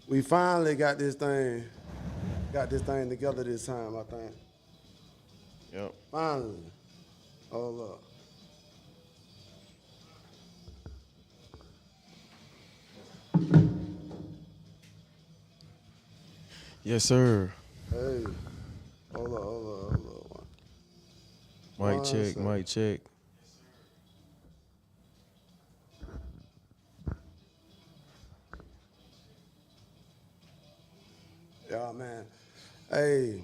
We finally got this thing together this time, I think. Yep. Finally. Hold up. Yes, sir. Hey. Hold up. Mic One check, second. mic check. Yeah, man. Hey,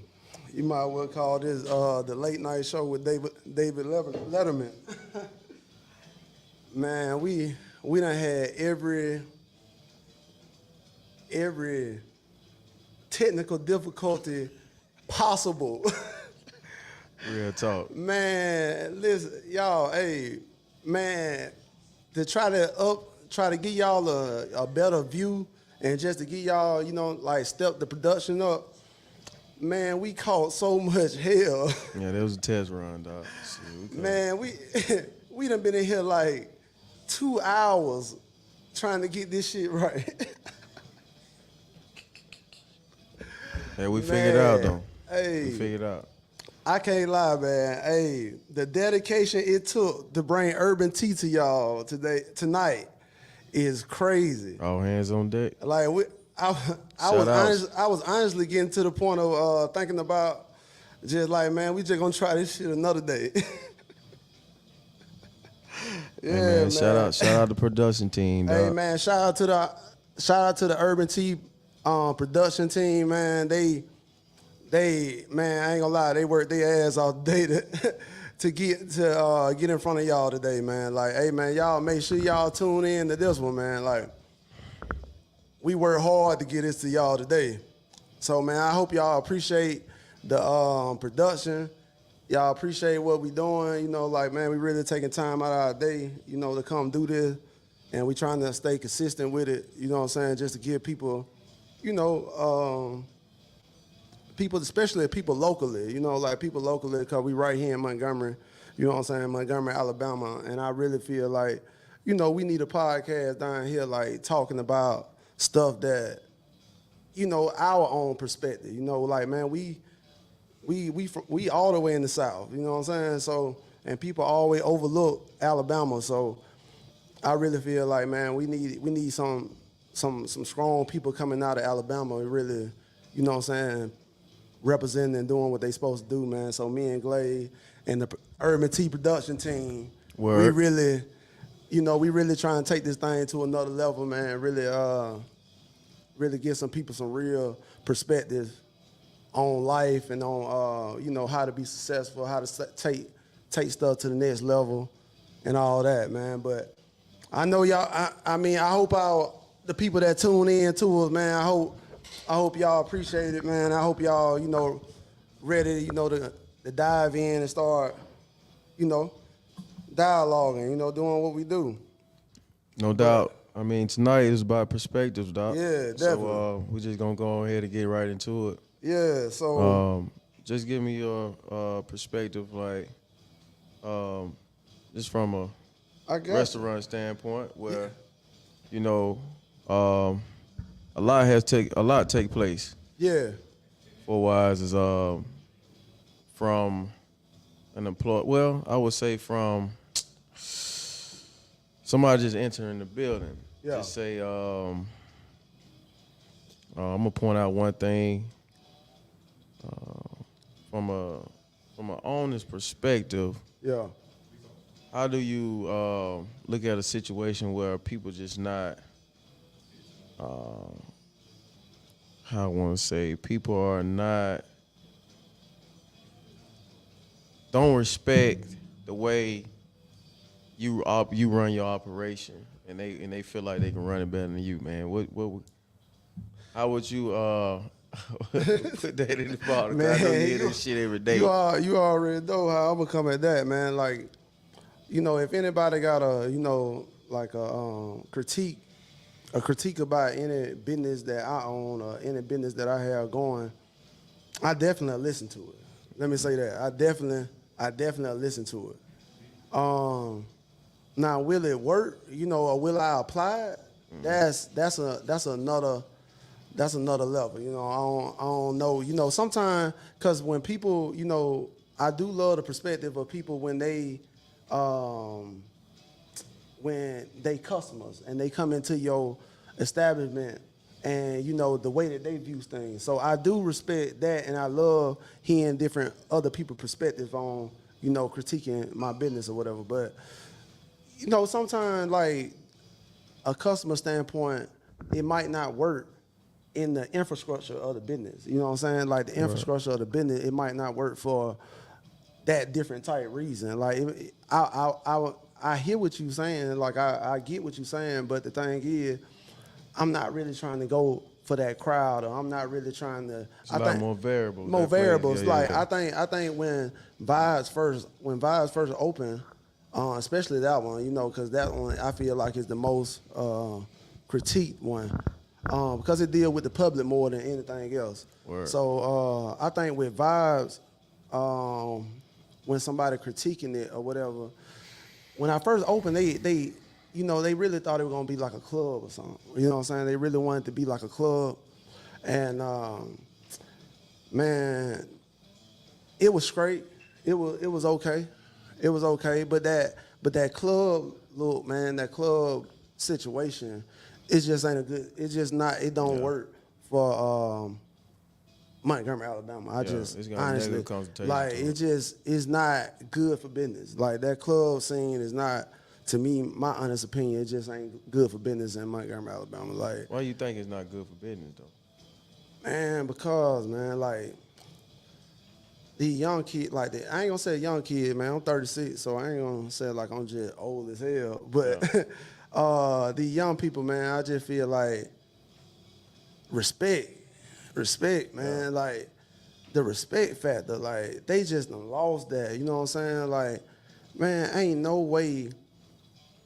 you might well call this the late night show with David Letterman. Man, we done had every technical difficulty possible. Real talk. Man, listen, y'all, hey, man, to try to get y'all a better view and just to get y'all, like step the production up, man, we caught so much hell. Yeah, that was a test run, dog. Shit, we could. Man, we we done been in here like 2 hours trying to get this shit right. Hey, we figured out Man, though. hey. We figured out. I can't lie, man. Hey, the dedication it took to bring Urban T to y'all tonight is crazy. All hands on deck. Like Shout outs. I was honestly getting to the point of thinking about just like, man, we just gonna try this shit another day. Yeah, Hey man, man. shout out the production team, dog. Hey, man, shout out to the Urban T production team, man. Man, I ain't gonna lie, they worked their ass off day to get in front of y'all today, man. Like, hey, man, y'all make sure y'all tune in to this one, man. Like, we worked hard to get this to y'all today. So, man, I hope y'all appreciate the production. Y'all appreciate what we doing. Like, man, we really taking time out of our day, to come do this. And we trying to stay consistent with it, you know what I'm saying, just to give people, people, especially people locally, like people locally, because we right here in Montgomery, you know what I'm saying, Montgomery, Alabama. And I really feel like, we need a podcast down here, like talking about stuff that, our own perspective. Like, man, we all the way in the South, you know what I'm saying? So, and people always overlook Alabama. So I really feel like, man, we need some strong people coming out of Alabama and really, you know what I'm saying, representing and doing what they supposed to do, man. So me and Glade and the Urban T production team, we Word. really, we really trying to take this thing to another level, man. Really give some people some real perspective on life and on, how to be successful, how to take stuff to the next level and all that, man. But I know y'all, I hope the people that tune in to us, man, I hope y'all appreciate it, man. I hope y'all, ready, to dive in and start, dialoguing, doing what we do. No doubt. I mean, tonight is about perspectives, dog. Yeah, So definitely. we're just gonna go ahead and get right into it. Yeah, so Just give me your perspective, like, just from a I guess restaurant standpoint, where you know, a lot take place. yeah, For Wise is from an employee. Well, I would say from somebody just entering the building. Yeah. Just say, I'm gonna point out one thing from an owner's perspective. yeah, How do you look at a situation where people just not, how I want to say, people are not, don't respect the way you run your operation, and they feel like they can run it better than you, man. How would you put that in the bottle? 'Cause I know you hear this shit every day. you already know how I'm gonna come at that, man. Like, if anybody got like a critique about any business that I own or any business that I have going, I definitely listen to it. Let me say that. I definitely listen to it. Now, will it work? Or will I apply it? That's that's another level. You know, I don't know. You know, sometimes because when people, you know, I do love the perspective of people when they customers and they come into your establishment and you know the way that they view things. So I do respect that, and I love hearing different other people's perspectives on you know critiquing my business or whatever. But you know sometimes like a customer standpoint, it might not work in the infrastructure of the business. You know what I'm saying? Like the infrastructure of the business, it might not work for that different type reason. Like I hear what you're saying. Like I get what you're saying, but the thing is, I'm not really trying to go for that crowd, or I'm not really trying to. It's a lot more variables. More that play. variables. Yeah, like okay. I think when Vibes first opened, especially that one, you know, because that one I feel like is the most critiqued one, because it deal with the public more than anything else. Word. So I think with Vibes, when somebody critiquing it or whatever, when I first opened, they you know, they really thought it was gonna be like a club or something. You know what I'm saying? They really wanted to be like a club. And man, it was straight. It was okay. It was okay. But that club look, man, that club situation, it just ain't a good, it's just not, it don't work for Montgomery, Alabama. I just it's gonna honestly negative connotation like to it just is not good for business. Like that club scene is not, to me, my honest opinion, it just ain't good for business in Montgomery, Alabama. Like, Why you think it's not good for business though? man, because man, like these young kids, like I ain't gonna say young kid, man. I'm 36, so I ain't gonna say like I'm just old as hell. But these young people, man, I just feel like respect, man. Like the respect factor, like they just done lost that. You know what I'm saying? Like, man, ain't no way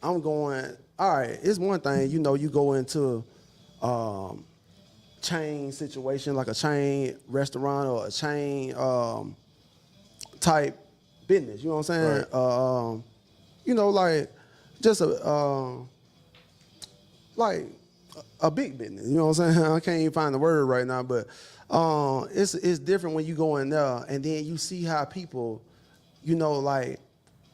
I'm going. All right, it's one thing, you know, you go into chain situation like a chain restaurant or a chain type business. You know what I'm saying? Right. You know, like just like a big business. You know what I'm saying? I can't even find the word right now, but it's different when you go in there and then you see how people, you know, like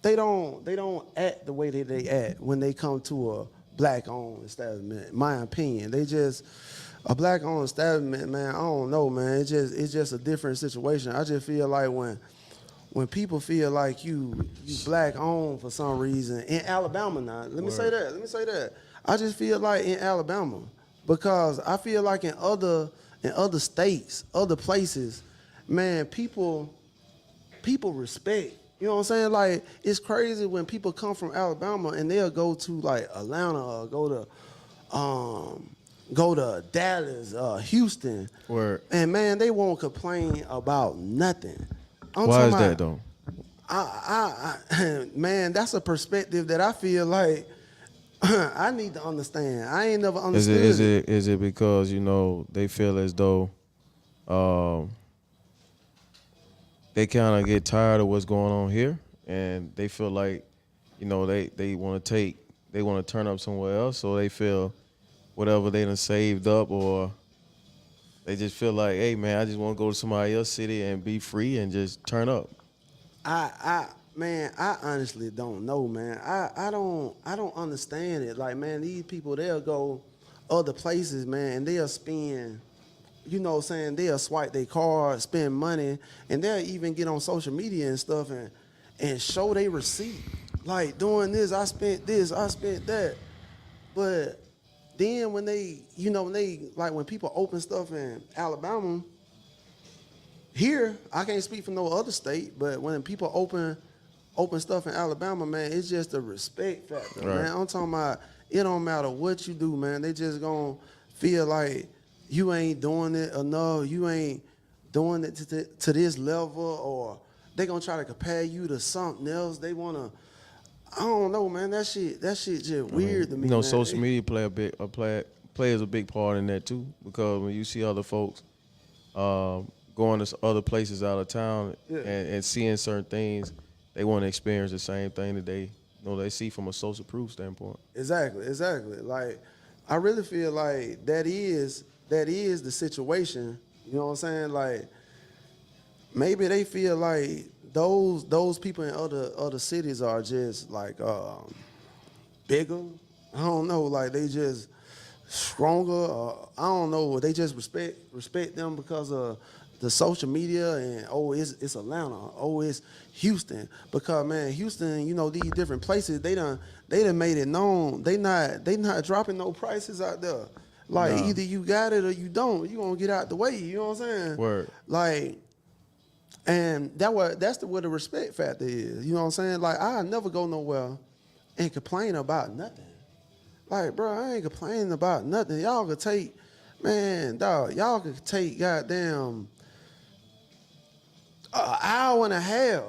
they don't act the way that they act when they come to a black-owned establishment. In my opinion, they just a black-owned establishment, man. I don't know, man. It's just a different situation. I just feel like when people feel like you black-owned for some reason in Alabama now. Let me say that. I just feel like in Alabama because I feel like in other states, other places, man, people respect. You know what I'm saying? Like, it's crazy when people come from Alabama and they'll go to like Atlanta or go to Dallas, Houston. Word. And man, they won't complain about nothing. Why is that though? Man, that's a perspective that I feel like I need to understand. I ain't never understood. Is it because, you know, they feel as though they kind of get tired of what's going on here, and they feel like, you know, they want to turn up somewhere else, so they feel whatever they done saved up, or they just feel like, hey man, I just want to go to somebody else's city and be free and just turn up. Man, I honestly don't know, man. I don't understand it. Like, man, these people, they'll go other places, man, and they'll spend, you know what I'm saying, they'll swipe their card, spend money, and they'll even get on social media and stuff and show their receipt. Like, doing this, I spent that. But then when they, you know, when people open stuff in Alabama, here, I can't speak for no other state, but when people open stuff in Alabama, man, it's just a respect factor, Right. man. I'm talking about it don't matter what you do, man. They just gonna feel like you ain't doing it enough, you ain't doing it to this level, or they gonna try to compare you to something else. They wanna, I don't know, man. That shit just weird to me. You know, man. social media plays a big part in that too, because when you see other folks going to other places out of town and seeing certain things, they want to experience the same thing that they see from a social proof standpoint. Exactly. Like, I really feel like that is that is the situation. You know what I'm saying? Like maybe they feel like those people in other cities are just like bigger. I don't know, like they just stronger. I don't know. They just respect them because of the social media and it's Atlanta. Oh, it's Houston. Because man, Houston, you know, these different places, they done made it known. They not dropping no prices out there. Like No. either you got it or you don't. You gonna get out the way. You know what I'm saying? Word. Like, and that's where the respect factor is. You know what I'm saying? Like I never go nowhere and complain about nothing. Like, bro, I ain't complaining about nothing. Y'all could take, man, dog. Y'all could take goddamn an hour and a half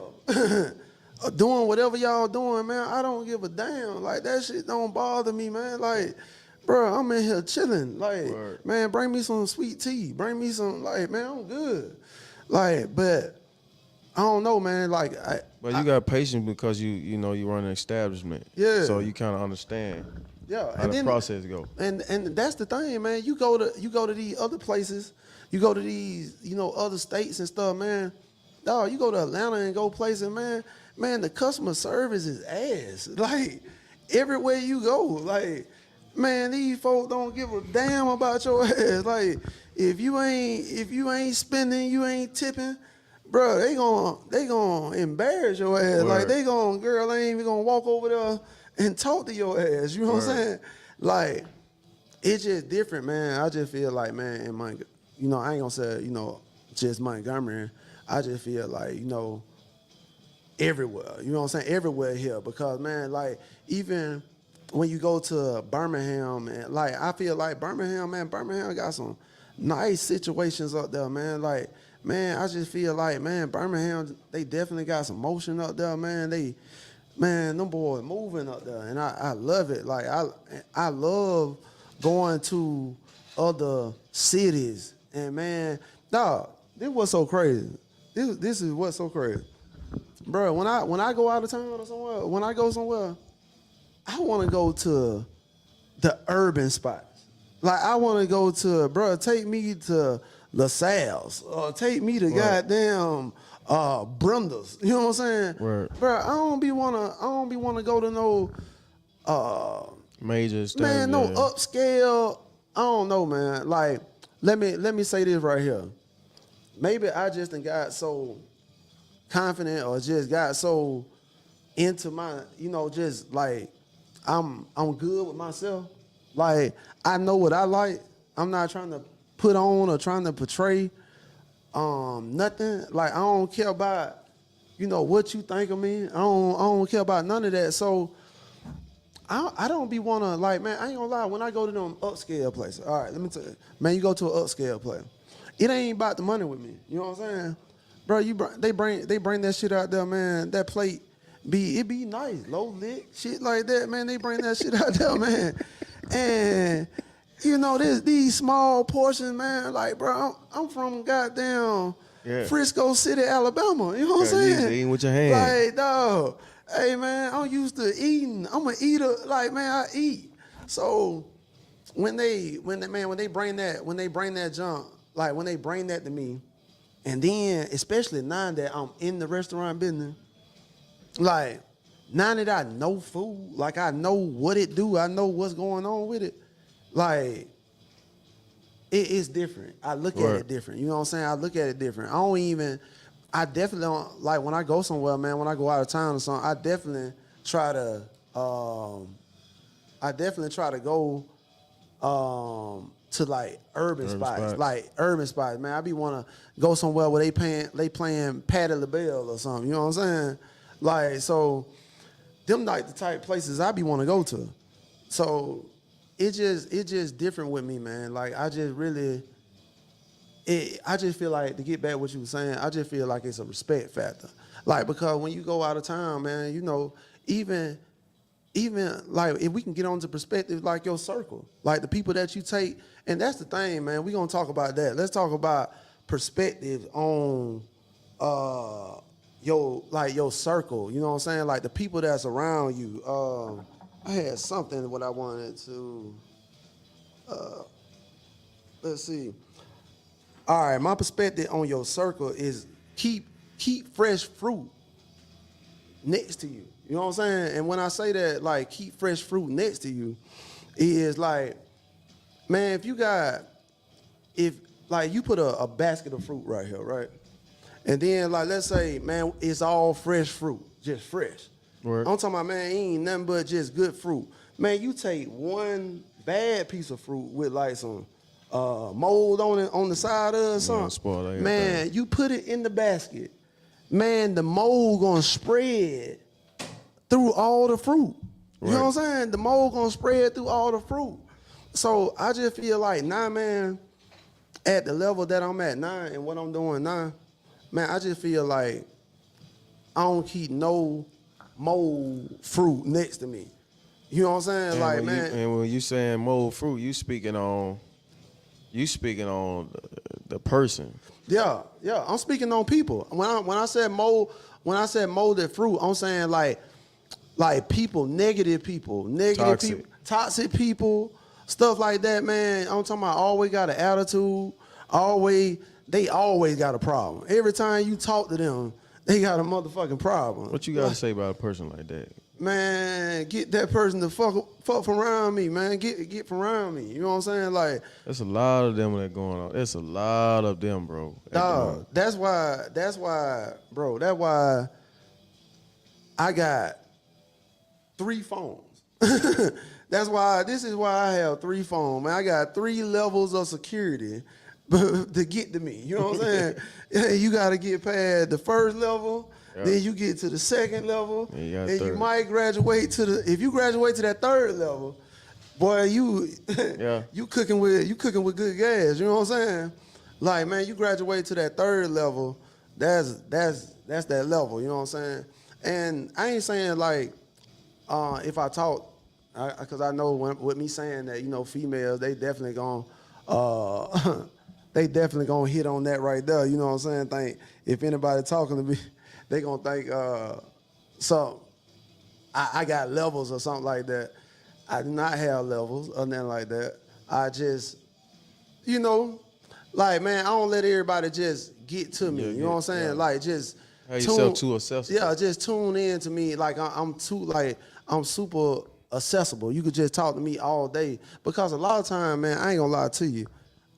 doing whatever y'all doing, man. I don't give a damn. Like that shit don't bother me, man. Like, bro, I'm in here chilling. Like, Word. man, bring me some sweet tea. Bring me some, like, man, I'm good. Like, but I don't know, man. Like, But you got patience because you know you run an establishment. Yeah. So you kind of understand yeah, how the process go. And that's the thing, man. You go to these other places, you go to these, you know, other states and stuff, man. Dog, you go to Atlanta and go places, man. Man, the customer service is ass. Like everywhere you go, like, man, these folks don't give a damn about your ass. Like if you ain't spending, you ain't tipping, bro. They gonna embarrass your ass. Word. Like girl ain't even gonna walk over there and talk to your ass. You know what I'm Word. saying? Like it's just different, man. I just feel like, man, in my, you know, I ain't gonna say, you know, just Montgomery. I just feel like, you know, everywhere. You know what I'm saying? Everywhere here. Because, man, like, even when you go to Birmingham, and like, I feel like Birmingham got some nice situations up there, man. Like, man, I just feel like, man, Birmingham, they definitely got some motion up there, man. Them boys moving up there, and I love it. Like, I love going to other cities, and man, dog, this was so crazy. This is what's so crazy, bro. When I go out of town or somewhere, when I go somewhere, I want to go to the urban spots. Like I want to go to, bro. Take me to LaSalle's or take me to goddamn Brundas. You know what I'm saying, Word. bro? I don't be wanna go to no Major man, no establishment. upscale. I don't know, man. Like let me say this right here. Maybe I just done got so confident or just got so into my, you know, just like I'm good with myself. Like I know what I like. I'm not trying to put on or trying to portray nothing. Like I don't care about, you know, what you think of me. I don't care about none of that. So I don't be wanna, like, man, I ain't gonna lie, when I go to them upscale places, all right, let me tell you, man, you go to an upscale place. It ain't about the money with me. You know what I'm saying? Bro, they bring that shit out there, man. That plate it be nice, low lit, shit like that, man. They bring that shit out there, man. And you know, these small portions, man, like, bro, I'm from goddamn Frisco City, Alabama. You know what I'm Yeah, you saying? eating with your hand. Like, dog, hey man, I'm used to eating. I'm an eater, like, man, I eat. So when they bring that junk, like when they bring that to me, and then especially now that I'm in the restaurant business, like now that I know food, like I know what it do, I know what's going on with it, like it is different. I look at it different. You know what I'm saying? I look at it different. I definitely don't, like when I go somewhere, man, when I go out of town or something, I definitely try to go to like urban spots. Like urban spots, man. I be wanna go somewhere where they playing Patti LaBelle or something. You know what I'm saying? Like, so them like the type places I be wanna go to. So it just different with me, man. Like I just feel like, to get back what you were saying, I just feel like it's a respect factor. Like, because when you go out of town, man, you know, even like if we can get on to perspective, like your circle, like the people that you take, and that's the thing, man. We gonna talk about that. Let's talk about perspective on your circle. You know what I'm saying? Like the people that's around you. I had something what I wanted to. let's see. All right, my perspective on your circle is keep fresh fruit next to you. You know what I'm saying? And when I say that, like, keep fresh fruit next to you, is like, man, if like you put a basket of fruit right here, right? And then, like, let's say, man, it's all fresh fruit, just fresh. Word. I'm talking about, man, ain't nothing but just good fruit. Man, you take one bad piece of fruit with like some mold on it on the side of it or something. spoil everything. Man, you put it in the basket. Man, the mold gonna spread through all the fruit. You know what I'm saying? The mold gonna spread through all the fruit. So I just feel like now, man, at the level that I'm at now and what I'm doing now, man, I just feel like I don't keep no mold fruit next to me. You know what I'm saying? And like, when man. and when you saying mold fruit, you speaking on the person. Yeah. I'm speaking on people. When I said molded fruit, I'm saying like people, negative people, toxic people, stuff like that, man. I'm talking about always got an attitude, they always got a problem. Every time you talk to them, they got a motherfucking problem. What you got to say about a person like that? Man, get that person to fuck from around me, man. Get from around me. You know what I'm saying? Like, There's a lot of them that going on. There's a lot of them, bro. dog, that's why, bro, that's why I got 3 phones. This is why I have 3 phones, man. I got 3 levels of security to get to me. You know what I'm saying? You got to get past the first level. Yeah. Then you get to the second level, And and you might graduate if you graduate to that 3rd level, boy, you cooking with good gas. You know what I'm saying? Like, man, you graduate to that 3rd level, that's that level. You know what I'm saying? And I ain't saying like if I talk, because I know with me saying that, you know, females, they definitely gonna hit on that right there. You know what I'm saying? Think if anybody talking to me, they gonna think so I got levels or something like that. I do not have levels or nothing like that. I just, you know, like, man, I don't let everybody just get to me. You know what I'm saying? Like, just Have yourself too accessible. Yeah, just tune in to me. Like, I'm super accessible. You could just talk to me all day. Because a lot of time, man, I ain't gonna lie to you,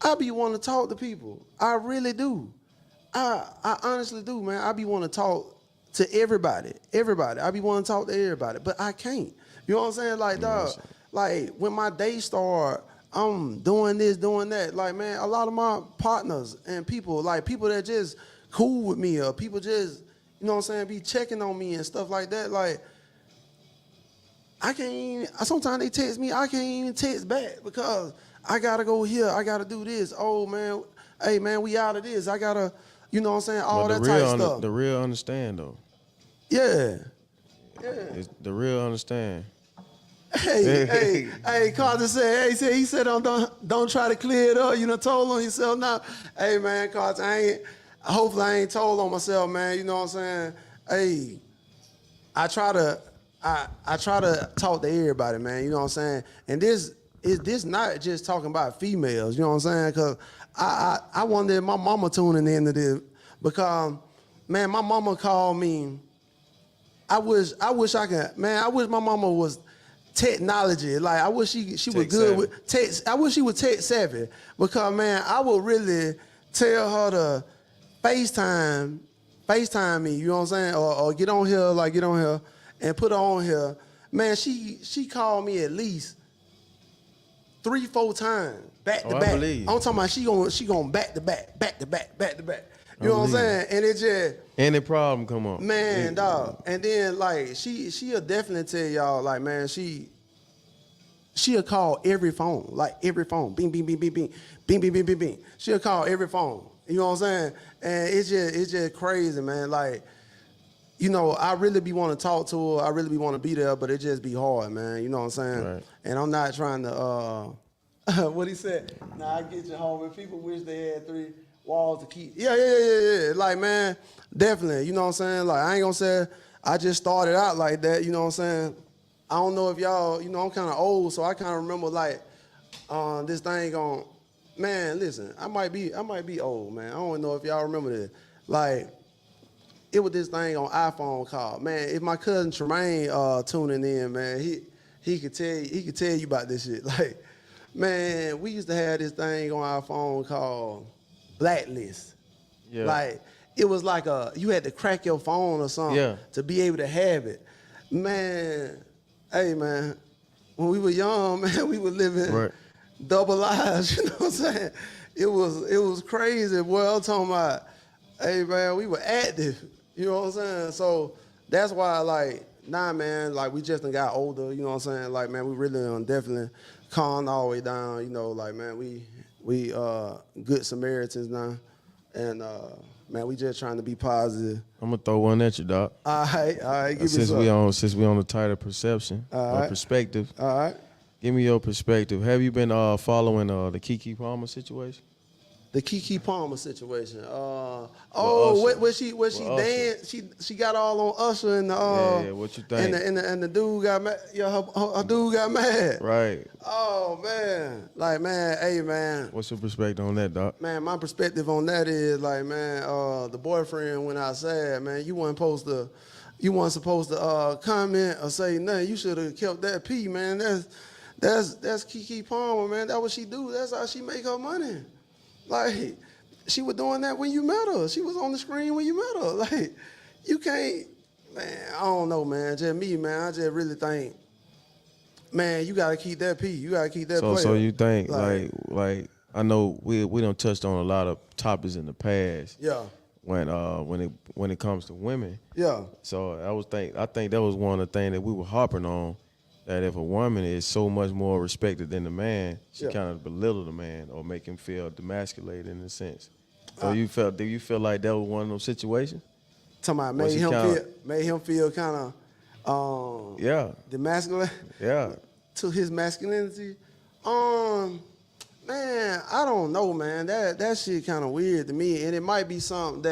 I be wanting to talk to people. I really do. I honestly do, man. I be wanting to talk to everybody. I be wanting to talk to everybody, but I can't. You know what I'm saying? Like, dog, like, when my day start, I'm doing this, doing that. Like, man, a lot of my partners and people, like, people that just cool with me or people just, you know what I'm saying, be checking on me and stuff like that. Like, I can't even, sometimes they text me, I can't even text back because I gotta go here, I gotta do this. Oh, man, hey, man, we out of this. I gotta, you know what I'm saying, all that type of stuff. The real understand, though. Yeah. The real understand. Hey, Carter said, he said, don't try to clear it up. You know, told on yourself now. Hey, man, Carter, hopefully I ain't told on myself, man. You know what I'm saying? Hey, I try to talk to everybody, man. You know what I'm saying? And this not just talking about females. You know what I'm saying? Because I wonder if my mama tuning into this because, man, my mama called me. I wish I could, man. I wish my mama was technology. Like, I wish she was good with text. I wish she was tech savvy because, man, I would really tell her to FaceTime me. You know what I'm saying? Or get on here and put her on here. Man, she called me at least 3-4 times back to back. I'm talking about she going back to back. You know what I'm saying? And it just any problem come on, man, dog. And then like she'll definitely tell y'all like, man, she'll call every phone, bing bing bing bing bing bing bing bing bing bing. She'll call every phone. You know what I'm saying? And it's just crazy, man. Like, you know, I really be want to talk to her. I really be want to be there, but it just be hard, man. You know what I'm saying? Right. And I'm not trying to what he said. Nah, I get you home. If people wish they had 3 walls to keep. Yeah. Like, man, definitely. You know what I'm saying? Like, I ain't gonna say I just started out like that. You know what I'm saying? I don't know if y'all, you know, I'm kind of old, so I kind of remember like this thing on Man, listen, I might be old, man. I don't know if y'all remember this. Like, it was this thing on iPhone called, man. If my cousin Tremaine tuning in, man, he could tell you about this shit. Like, man, we used to have this thing on our phone called Blacklist. Yeah. Like, it was like you had to crack your phone or something to be able to have it. Man, hey man, when we were young, man, we were living double lives, you know what I'm saying? It was crazy, boy. I'm talking about, hey man, we were active, you know what I'm saying? So that's why, like, nah, man, like, we just done got older, you know what I'm saying? Like, man, we really definitely calmed all the way down, you know, like, man, we good Samaritans now, and man, we just trying to be positive. I'm gonna throw one at you, Doc. All right, give me Since some. we on the title perception or perspective. All right. Give me your perspective. Have you been following the Keke Palmer situation? The Keke Palmer situation. Usher. Where she danced? She got all on Usher and the yeah. What you think? And the dude got mad. Yeah, her dude got mad. Right. Oh man, like man, hey man. What's your perspective on that, Doc? Man, my perspective on that is like, man, the boyfriend went outside, man. You weren't supposed to comment or say nothing. You should have kept that P, man. That's Keke Palmer, man. That's what she do. That's how she make her money. Like, she was doing that when you met her. She was on the screen when you met her. Like, you can't, man, I don't know, man. Just me, man. I just really think, man, you got to keep that P. You got to keep that player. So you think, like I know we done touched on a lot of topics in the past. Yeah. When it comes to women. Yeah. So I think that was one of the things that we were harping on, that if a woman is so much more respected than the man, she kind of belittle the man or make him feel demasculated in a sense. So do you feel like that was one of those situations? Talking about made him feel kind of demasculated. Yeah. To his masculinity. Man, I don't know, man. That shit kind of weird to me, and it might be something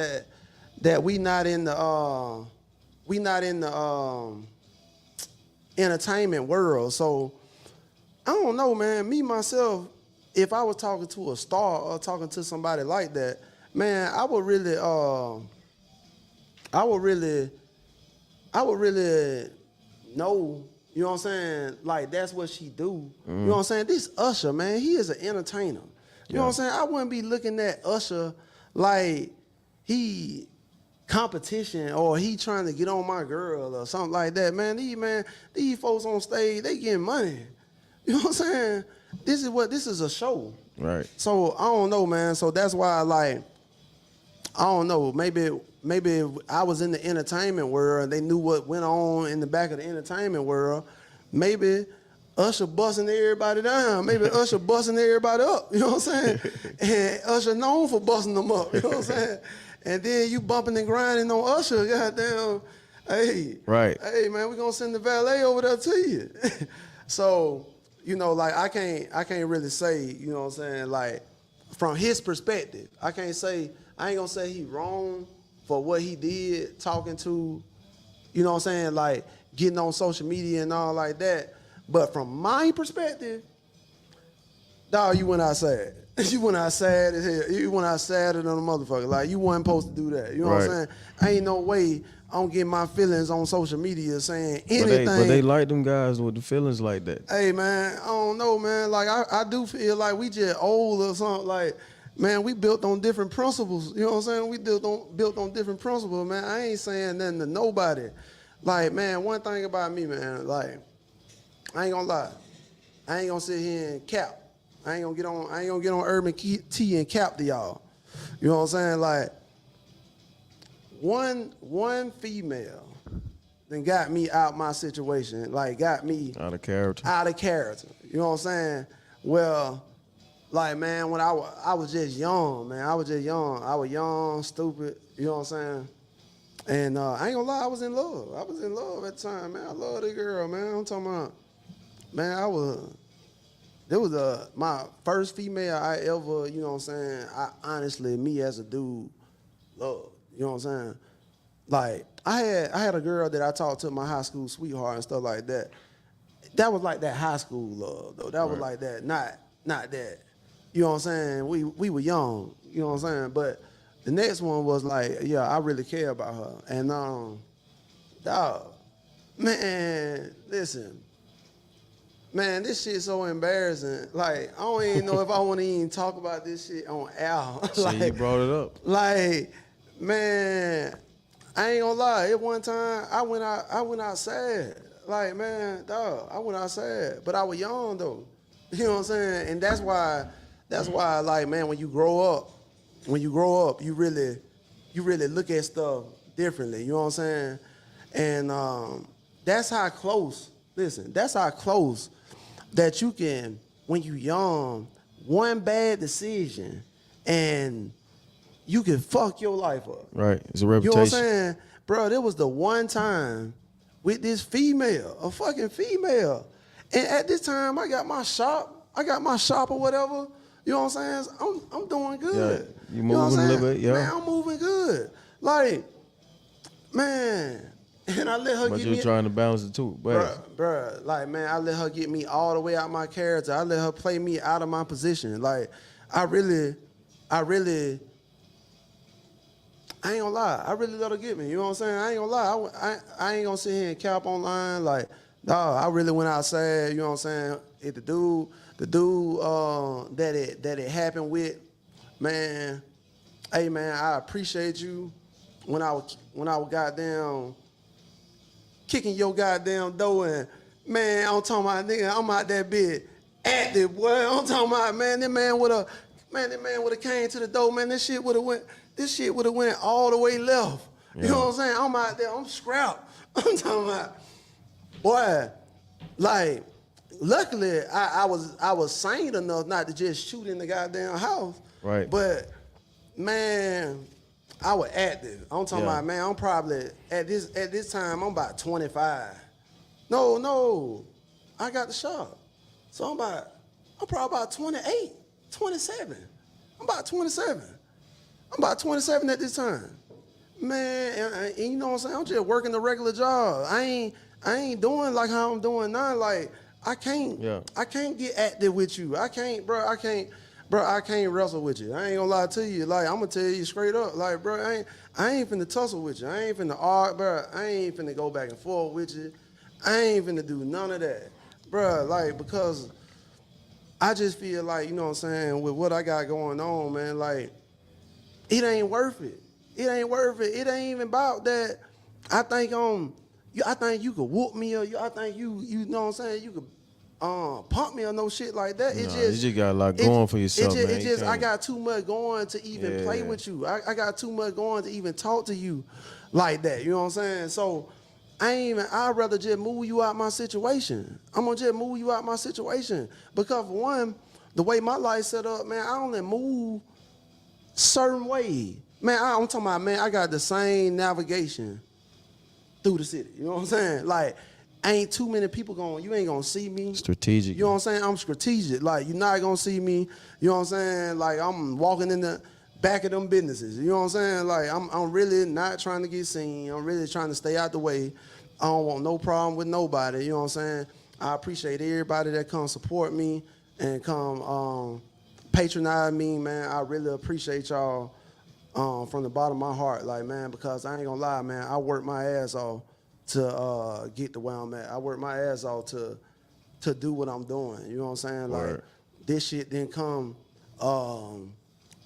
that we not in the entertainment world. So I don't know, man. Me myself, if I was talking to a star or talking to somebody like that, man, I would really know. You know what I'm saying? Like, that's what she do. You know what I'm saying? This Usher, man, he is an entertainer. You know what I'm saying? I wouldn't be looking at Usher like he competition or he trying to get on my girl or something like that. Man, these folks on stage, they getting money. You know what I'm saying? This is a show. Right. So I don't know, man. So that's why, like, I don't know. Maybe I was in the entertainment world and they knew what went on in the back of the entertainment world. Maybe Usher busting everybody down. Maybe Usher busting everybody up. You know what I'm saying? And Usher known for busting them up. You know what I'm saying? And then you bumping and grinding on Usher. Goddamn. Hey. Right. Hey, man, we gonna send the valet over there to you. So, you know, like, I can't really say, you know what I'm saying, like, from his perspective, I ain't gonna say he wrong for what he did, talking to, you know what I'm saying, like, getting on social media and all like that. But from my perspective, dog, you went outside. You went outside as hell. You went outside than a motherfucker. Like, you wasn't supposed to do that. You know what I'm saying? Ain't no way I'm getting my feelings on social media saying anything. But they like them guys with the feelings like that. Hey, man, I don't know, man. Like, I do feel like we just old or something. Like, man, we built on different principles. You know what I'm saying? We built on different principles, man. I ain't saying nothing to nobody. Like, man, one thing about me, man, like, I ain't gonna lie. I ain't gonna sit here and cap. I ain't gonna get on Urban T and cap to y'all. You know what I'm saying? Like, one female then got me out my situation. Like, got me out of character. You know what I'm saying? Well, like, man, when I was just young, man. I was young, stupid. You know what I'm saying? And I ain't gonna lie, I was in love. I was in love at the time, man. I love this girl, man. I'm talking about, man, it was my first female I ever, you know what I'm saying, I honestly, me as a dude, love. You know what I'm saying? Like, I had a girl that I talked to, my high school sweetheart and stuff like that. That was like that high school love, though. That was like that, not that You know what I'm saying? We were young. You know what I'm saying? But the next one was like, yeah, I really care about her. And dog, man, listen. Man, this shit so embarrassing. Like, I don't even know if I want to even talk about this shit on air. Shit, you brought it up. Like, man, I ain't gonna lie. At one time, I went outside. Like, man, dog, I went outside, but I was young though. You know what I'm saying? And that's why, like, man, when you grow up, you really look at stuff differently. You know what I'm saying? And that's how close. Listen, that's how close that you can, when you young, one bad decision, and you can fuck your life up. Right. It's a You know reputation. what I'm saying? Bro, there was the one time with this female, a fucking female. And at this time, I got my shop or whatever. You know what I'm saying? I'm doing good. Yeah, you know what moving I'm a little saying? bit, yeah. Man, I'm moving good. Like, man, and I let her But get you're me. trying to balance the two. But Bruh, like, man, I let her get me all the way out my character. I let her play me out of my position. Like, I really, I ain't gonna lie. I really let her get me. You know what I'm saying? I ain't gonna lie. I ain't gonna sit here and cap online. Like, dawg, I really went outside. You know what I'm saying? If the dude that it happened with, man, hey man, I appreciate you when I was goddamn kicking your goddamn door, and man, I'm talking about, nigga, I'm out that bitch active, boy. I'm talking about, man, that man would have came to the door, man. This shit would have went all the way left. You know what I'm saying? I'm out there, I'm scrapped. I'm talking about, boy, like, luckily I was sane enough not to just shoot in the goddamn house. Right. But man, I was active. I'm talking about, man, I'm probably at this time I'm about 25. No, I got the shot. So I'm probably about 28, 27. I'm about 27. I'm about 27 at this time. Man, and you know what I'm saying? I'm just working a regular job. I ain't doing like how I'm doing now. Like, I can't get active with you. I can't wrestle with you. I ain't gonna lie to you. Like, I'm gonna tell you straight up. Like, bro, I ain't finna tussle with you. I ain't finna argue, bro. I ain't finna go back and forth with you. I ain't finna do none of that, bro. Like, because I just feel like, you know what I'm saying, with what I got going on, man, like, it ain't worth it. It ain't worth it. It ain't even about that. I think you could whoop me, or I think you know what I'm saying, you could pump me or no shit like that. you just got a lot going for yourself, man. I got too much going to even play with you. I got too much going to even talk to you like that. You know what I'm saying? So I'd rather just move you out my situation. I'm gonna just move you out my situation. Because for one, the way my life set up, man, I only move certain way. Man, I'm talking about, man, I got the same navigation through the city. You know what I'm saying? Like, ain't too many people you ain't gonna see me. Strategic. You know what I'm saying? I'm strategic. Like, you're not gonna see me. You know what I'm saying? Like, I'm walking in the back of them businesses. You know what I'm saying? Like, I'm really not trying to get seen. I'm really trying to stay out the way. I don't want no problem with nobody. You know what I'm saying? I appreciate everybody that come support me and come patronize me, man. I really appreciate y'all from the bottom of my heart. Like, man, because I ain't gonna lie, man, I work my ass off to get to where I'm at. I work my ass off to do what I'm doing. You know what I'm saying? Word. Like, this shit didn't come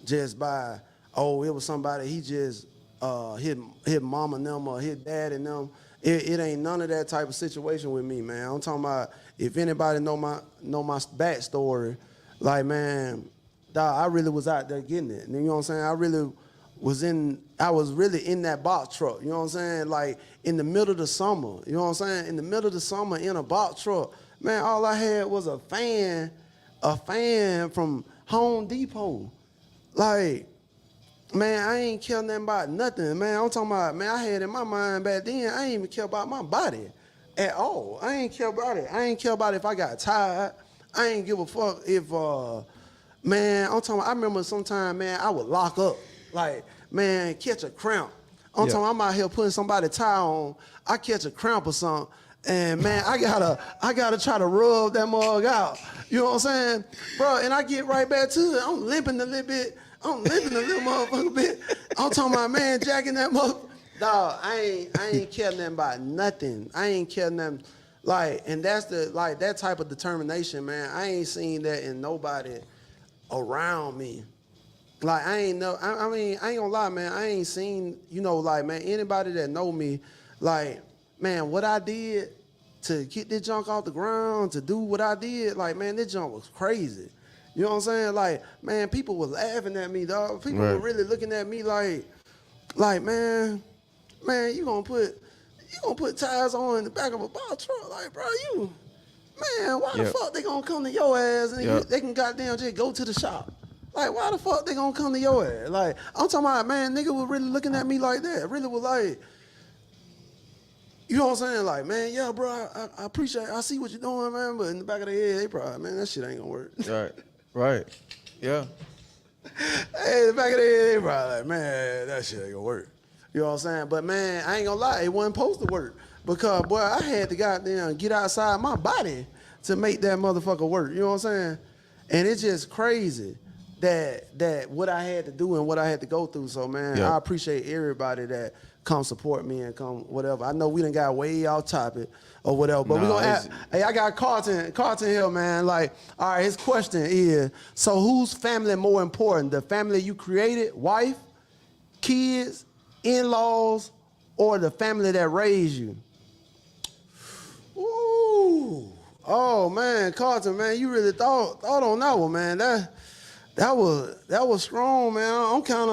just by, it was somebody, he just hit mama and them or hit dad and them. It ain't none of that type of situation with me, man. I'm talking about, if anybody know my backstory, like, man, dog, I really was out there getting it. You know what I'm saying? I was really in that box truck, you know what I'm saying? Like, in the middle of the summer, you know what I'm saying? In the middle of the summer in a box truck, man, all I had was a fan from Home Depot. Like, man, I ain't care nothing about nothing, man. I'm talking about, man, I had in my mind back then, I ain't even care about my body at all. I ain't care about it. I ain't care about if I got tired. I ain't give a fuck if, man, I'm talking about, I remember sometime, man, I would lock up. Like, man, catch a cramp. I'm talking about, I'm out here putting somebody tie on. I catch a cramp or something. And man, I gotta try to rub that mug out. You know what I'm saying? Bro, and I get right back to it. I'm limping a little bit. I'm limping a little motherfucker bit. I'm talking about, man, jacking that motherfucker. Dog, I ain't care nothing about nothing. I ain't care nothing. Like, and that's that type of determination, man. I ain't seen that in nobody around me. Like, I ain't gonna lie, man. I ain't seen, like, man, anybody that know me, like, man, what I did to get this junk off the ground, to do what I did, like, man, this junk was crazy. You know what I'm saying? Like, man, people were laughing at me, dog. People were really looking at me like, man, you gonna put tires on in the back of a box truck, like, bro, man, why the fuck they gonna come to your ass and they can goddamn just go to the shop? Like, why the fuck they gonna come to your ass? Like, I'm talking about, man, nigga was really looking at me like that. Really was like, you know what I'm saying? Like, man, yeah, bro, I appreciate it. I see what you're doing, man, but in the back of their head, they probably, man, that shit ain't gonna work. Right. Yeah. Hey, in the back of their head, they probably like, man, that shit ain't gonna work. You know what I'm saying? But, man, I ain't gonna lie, it wasn't supposed to work. Because, boy, I had to goddamn get outside my body to make that motherfucker work. You know what I'm saying? And it's just crazy that what I had to do and what I had to go through. So, man, I appreciate everybody that come support me and come whatever. I know we done got way off topic or whatever, but we gonna ask. Hey, I got Carlton here, man. Like, all right, his question is, so whose family more important? The family you created, wife, kids, in-laws, or the family that raised you? Ooh. Oh, man, Carlton, man, you really thought on that one, man. That was strong, man. I'm kind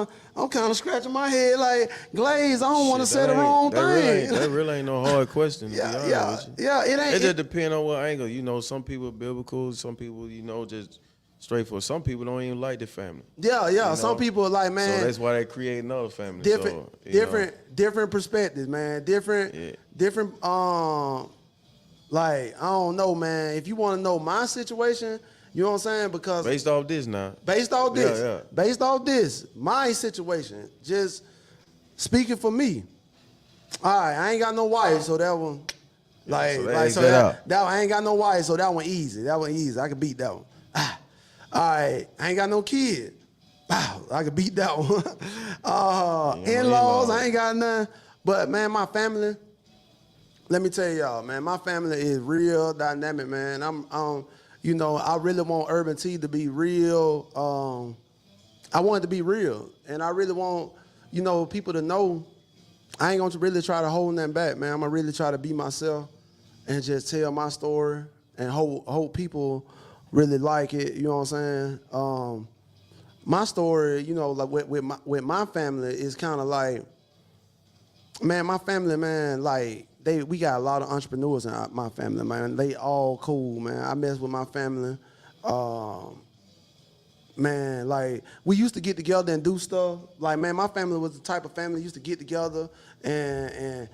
of scratching my head like, Glaze, I don't want to say the wrong thing. That really ain't no hard question. Yeah, it ain't. It just depends on what angle. You know, some people are biblical, some people, just straightforward. Some people don't even like the family. Yeah. Some people like, man. So that's why they create another family. Different perspectives, man. Different. Like, I don't know, man. If you want to know my situation, you know what I'm saying? Because based off this now. Based off this, my situation, just speaking for me. All right, I ain't got no wife, so that one, that I ain't got no wife, so that one easy. That one easy. I can beat that one. All right, I ain't got no kid. Wow, I can beat that one. In-laws, I ain't got none. But man, my family. Let me tell y'all, man, my family is real dynamic, man. I really want Urban T to be real. I want it to be real. And I really want, people to know I ain't going to really try to hold nothing back, man. I'm going to really try to be myself and just tell my story and hope people really like it. You know what I'm saying? My story, like with my family is kind of like, man, my family, man, like, we got a lot of entrepreneurs in my family, man. They all cool, man. I mess with my family. Man, like, we used to get together and do stuff. Like, man, my family was the type of family that used to get together and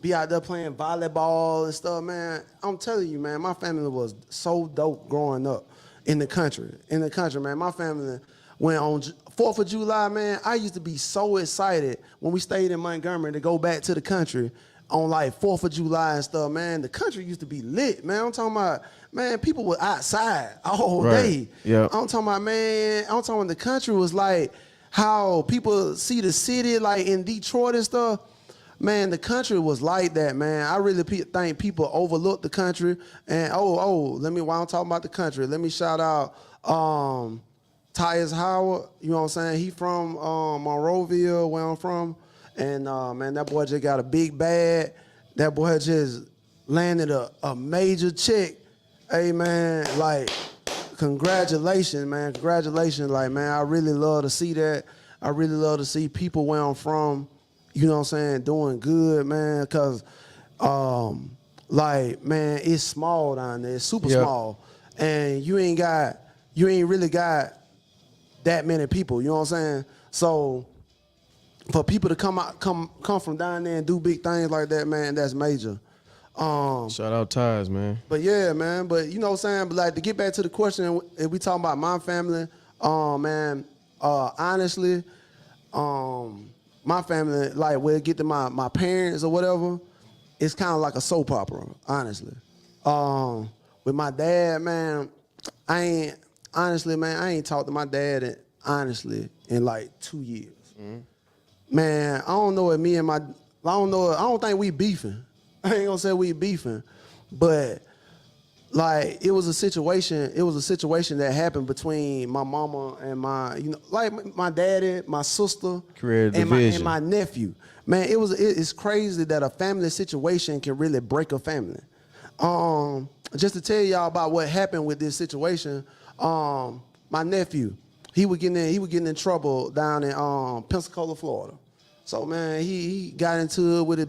be out there playing volleyball and stuff, man. I'm telling you, man, my family was so dope growing up in the country. Man. My family went on 4th of July, man. I used to be so excited when we stayed in Montgomery to go back to the country on like 4th of July and stuff, man. The country used to be lit, man. I'm talking about, man, people were outside all day. Yeah. I'm talking about, man, the country was like how people see the city like in Detroit and stuff. Man, the country was like that, man. I really think people overlook the country. And while I'm talking about the country, let me shout out Tyus Howard, you know what I'm saying? He from Monroeville, where I'm from. And, man, that boy just got a big bag. That boy just landed a major check. Hey, man, like, congratulations, man. Congratulations. Like, man, I really love to see that. I really love to see people where I'm from, you know what I'm saying, doing good, man. Because, like, man, it's small down there. It's super small. And you ain't really got that many people, you know what I'm saying? So for people to come from down there and do big things like that, man, that's major. Shout out Ties, man. But yeah, man, but you know what I'm saying? But like, to get back to the question, if we talking about my family, man, honestly, my family, like, we'll get to my parents or whatever, it's kind of like a soap opera, honestly. With my dad, man, I ain't talked to my dad honestly in like 2 years. Man, I don't know if I don't think we beefing. I ain't gonna say we beefing, but like it was a situation that happened between my mama and my daddy, my sister, Created and division. my nephew. Man, it's crazy that a family situation can really break a family. Just to tell y'all about what happened with this situation, my nephew, he was getting in trouble down in Pensacola, Florida. So man, he got into it with his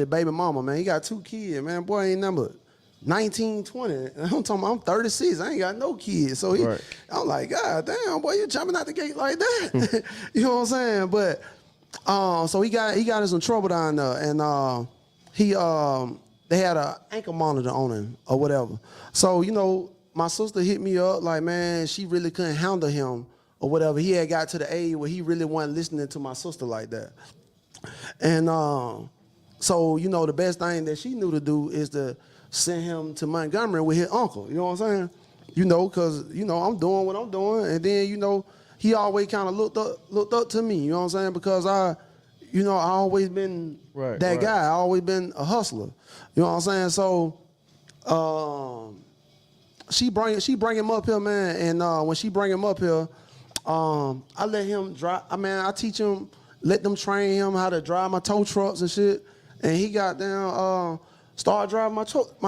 baby mama. Man, he got 2 kids. Man, boy ain't number 19, 20. I'm talking. I'm 36. I ain't got no kids. So Right. I'm like, God damn, boy, you jumping out the gate like that. You know what I'm saying? But so he got in some trouble down there, and they had an ankle monitor on him or whatever. So my sister hit me up like, man, she really couldn't handle him or whatever. He had got to the age where he really wasn't listening to my sister like that. And so the best thing that she knew to do is to send him to Montgomery with his uncle. You know what I'm saying? Because I'm doing what I'm doing, and then he always kind of looked up to me. You know what I'm saying? Because I always been that guy. I always been a hustler. You know what I'm saying? So she bring him up here, man, and when she bring him up here, I let him drive. I teach him, let them train him how to drive my tow trucks and shit. And he got down, started driving my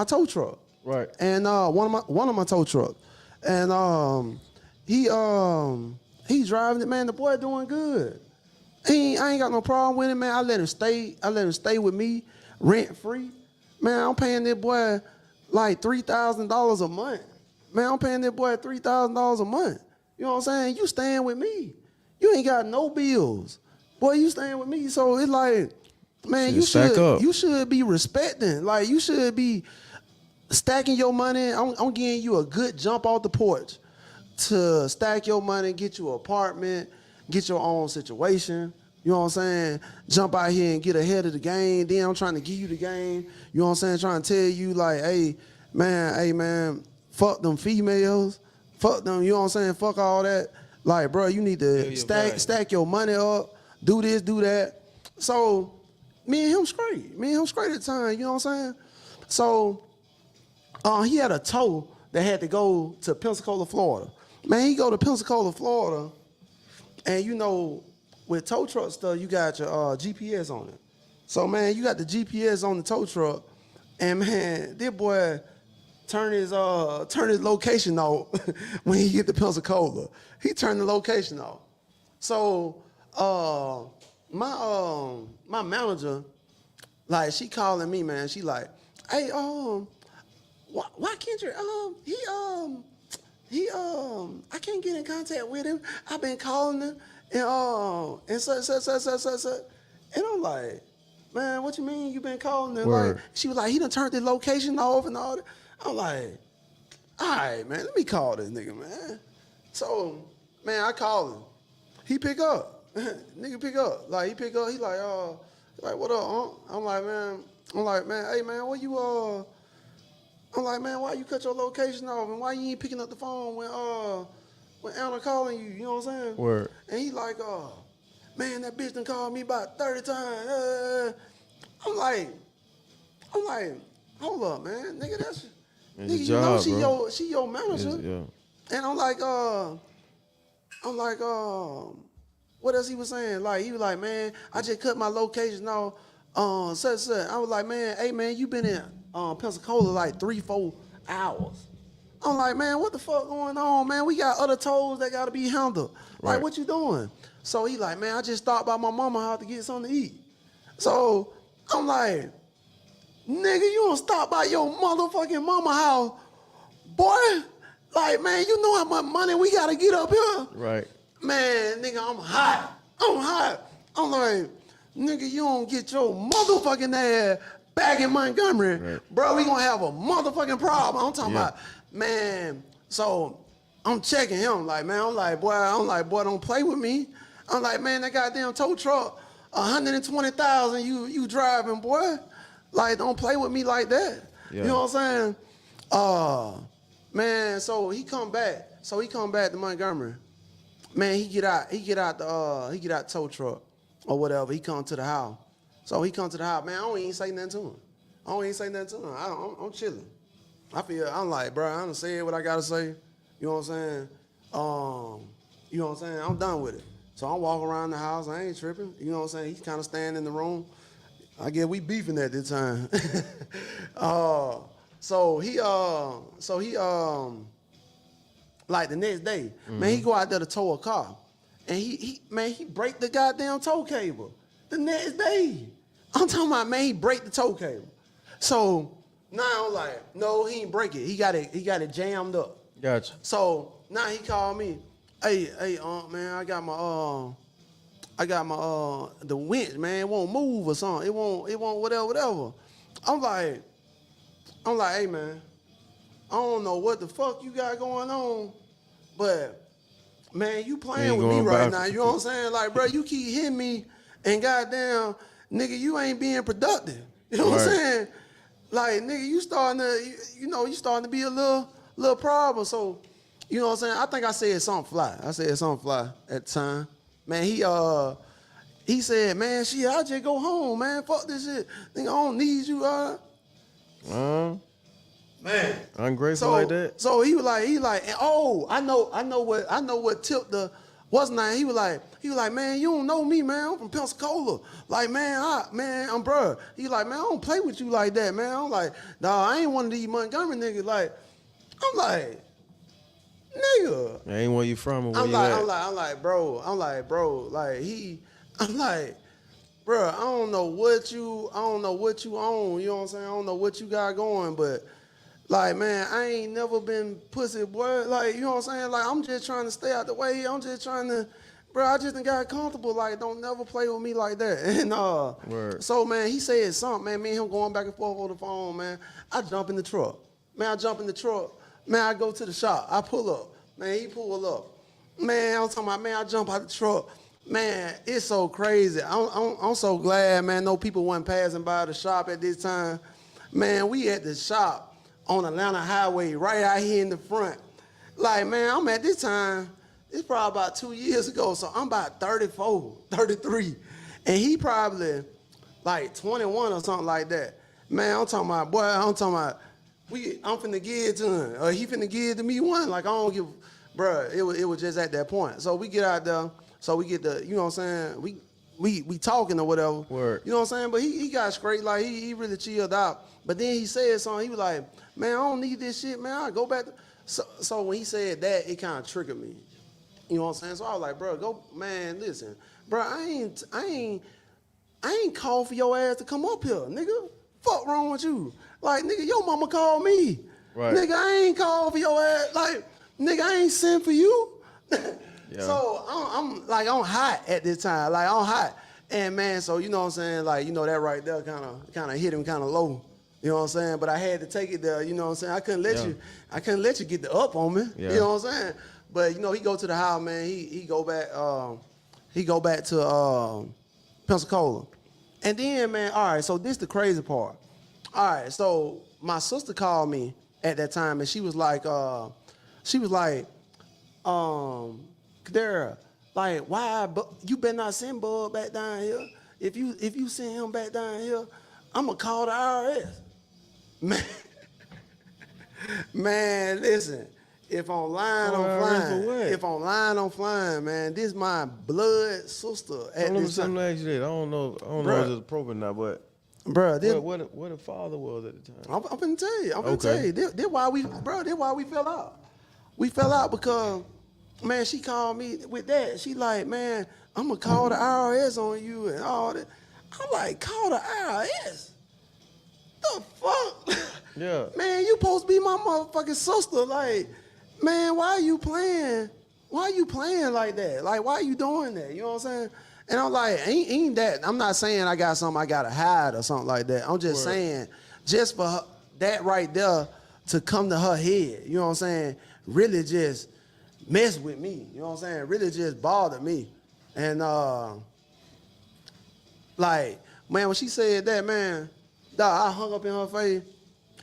tow truck. Right. And one of my tow trucks. And he driving it, man. The boy doing good. I ain't got no problem with it, man. I let him stay with me, rent free. Man, I'm paying this boy like $3,000 a month. Man, I'm paying this boy $3,000 a month. You know what I'm saying? You staying with me. You ain't got no bills. Boy, you staying with me. So it's like, man, you should be respecting. Like, you should be stacking your money. I'm giving you a good jump off the porch to stack your money, get you an apartment, get your own situation. You know what I'm saying? Jump out here and get ahead of the game. Then I'm trying to give you the game. You know what I'm saying? Trying to tell you like, hey man, fuck them females. Fuck them, you know what I'm saying? Fuck all that. Like, bro, you need to stack your money up, do this, do that. So me and him straight at the time, you know what I'm saying? So he had a tow that had to go to Pensacola, Florida. Man, he go to Pensacola, Florida, and with tow truck stuff, you got your GPS on it. So man, you got the GPS on the tow truck, and man, this boy turn his location off when he get to Pensacola. He turned the location off. So my manager, like, she calling me, man. She like, hey, why Kendrick? I can't get in contact with him. I've been calling him and such. And I'm like, man, what you mean you been calling him? Word. Like, she was like, he done turned the location off and all that. I'm like, all right, man, let me call this nigga, man. So, man, I call him. He pick up. Nigga pick up. Like, he pick up. He like, what up, I'm like, man, hey, man, I'm like, man, why you cut your location off? And why you ain't picking up the phone when Anna calling you? You know what I'm saying? Word. And he like, man, that bitch done called me about 30 times. I'm like, hold up, man, nigga, that's It's nigga, a job, bro. she your manager. Yeah. And I'm like, what else he was saying? Like, he was like, man, I just cut my location off. Such. I was like, man, hey, man, you been in Pensacola like 3-4 hours. I'm like, man, what the fuck going on, man? We got other tows that got to be handled. Like, Right. what you doing? So he like, man, I just stopped by my mama house to get something to eat. So I'm like, nigga, you don't stop by your motherfucking mama house, boy. Like, man, you know how much money we got to get up here? Right. Man, nigga, I'm hot. I'm like, nigga, you don't get your motherfucking ass back in Montgomery, Right. bro, we gonna have a motherfucking problem. I'm talking Yeah. about, man, so I'm checking him, like, man, I'm like, boy, don't play with me. I'm like, man, that goddamn tow truck, 120,000 you driving, boy. Like, don't play with me like that. Yeah. You know what I'm saying? Man, so he come back. So he come back to Montgomery. Man, he get out the tow truck or whatever. He come to the house. So he come to the house. Man, I don't even say nothing to him. I'm chilling. I'm like, bro, I done said what I gotta say. You know what I'm saying? You know what I'm saying? I'm done with it. So I'm walking around the house. I ain't tripping. You know what I'm saying? He's kind of standing in the room. I guess we beefing at this time. So he like the next day, man, he go out there to tow a car. And he break the goddamn tow cable. The next day. I'm talking about, man, he break the tow cable. So now I'm like, no, he ain't break it. He got it jammed up. Gotcha. So now he called me, hey, man, I got my the winch, man, it won't move or something. It won't whatever. I'm like, hey man, I don't know what the fuck you got going on, but man, you playing with me right now. You know what I'm saying? Like, bro, you keep hitting me, and goddamn, nigga, you ain't being productive. You know what I'm saying? Like, nigga, you starting to be a little problem. So, you know what I'm saying? I think I said something fly. At the time. Man, he said, man, shit, I just go home, man. Fuck this shit. Nigga, I don't need you, Man. Ungrateful like that? So he was like, oh, I know what tipped the what's name. He was like, man, you don't know me, man. I'm from Pensacola. Like, man, I'm bruh. He like, man, I don't play with you like that, man. I'm like, nah, I ain't one of these Montgomery niggas. Like, I'm like, nigga. I ain't where you from or where I'm you at. like, bro. I'm like, bro, I don't know what you own. You know what I'm saying? I don't know what you got going, but like, man, I ain't never been pussy, boy. Like, you know what I'm saying? Like, I'm just trying to stay out the way. I'm just trying to, bro, I just done got comfortable. Like, don't never play with me like that. And Word. so, man, he said something, man. Me and him going back and forth on the phone, man. I jump in the truck. Man, I go to the shop. I pull up. Man, he pull up. Man, I'm talking about, man, I jump out the truck. Man, it's so crazy. I'm so glad, man, no people wasn't passing by the shop at this time. Man, we at the shop on Atlanta Highway right out here in the front. Like, man, I'm at this time, it's probably about 2 years ago, so I'm about 34, 33. And he probably like 21 or something like that. Man, I'm talking about, I'm finna give it to him. Or he finna give it to me one. Like, I don't give, bruh, it was just at that point. So we get out there, so we get the, you know what I'm saying, we talking or whatever. Word. You know what I'm saying? But he got straight, like, he really chilled out. But then he said something, he was like, man, I don't need this shit, man. I go back to, so when he said that, it kind of triggered me. You know what I'm saying? So I was like, bro, go, man, listen. Bro, I ain't called for your ass to come up here, nigga. Fuck wrong with you? Like, nigga, your mama called me. Right. Nigga, I ain't called for your ass. Like, nigga, I ain't sent for you. Yeah. So I'm hot at this time. Like, I'm hot. And man, so you know what I'm saying? Like, you know, that right there kind of hit him kind of low. You know what I'm saying? But I had to take it there, you know what I'm saying? I couldn't let you get the up on me. Yeah. You know what I'm saying? But you know, he go to the house, man. He go back to Pensacola. And then, man, all right, so this the crazy part. All right, so my sister called me at that time, and she was like, Kadera, like, why, you better not send Bud back down here. If you send him back down here, I'm going to call the IRS. Man, listen, if I'm lying, I'm flying. If I'm lying, I'm flying, man. This my blood sister at this time. Let me ask you that. I don't know if it's appropriate or not, but bruh, what the father was at the time. I'm finna tell you. This why we fell out. We fell out because, man, she called me with that. She like, man, I'm gonna call the IRS on you and all that. I'm like, call the IRS? The fuck? Yeah. Man, you supposed to be my motherfucking sister. Like, man, why are you playing? Why are you playing like that? Like, why are you doing that? You know what I'm saying? And I'm like, ain't that, I'm not saying I got something I gotta hide or something like that. I'm just saying, just for her, that right there to come to her head, you know what I'm saying, really just mess with me. You know what I'm saying? Really just bothered me. And like, man, when she said that, man, Dog, I hung up in her face,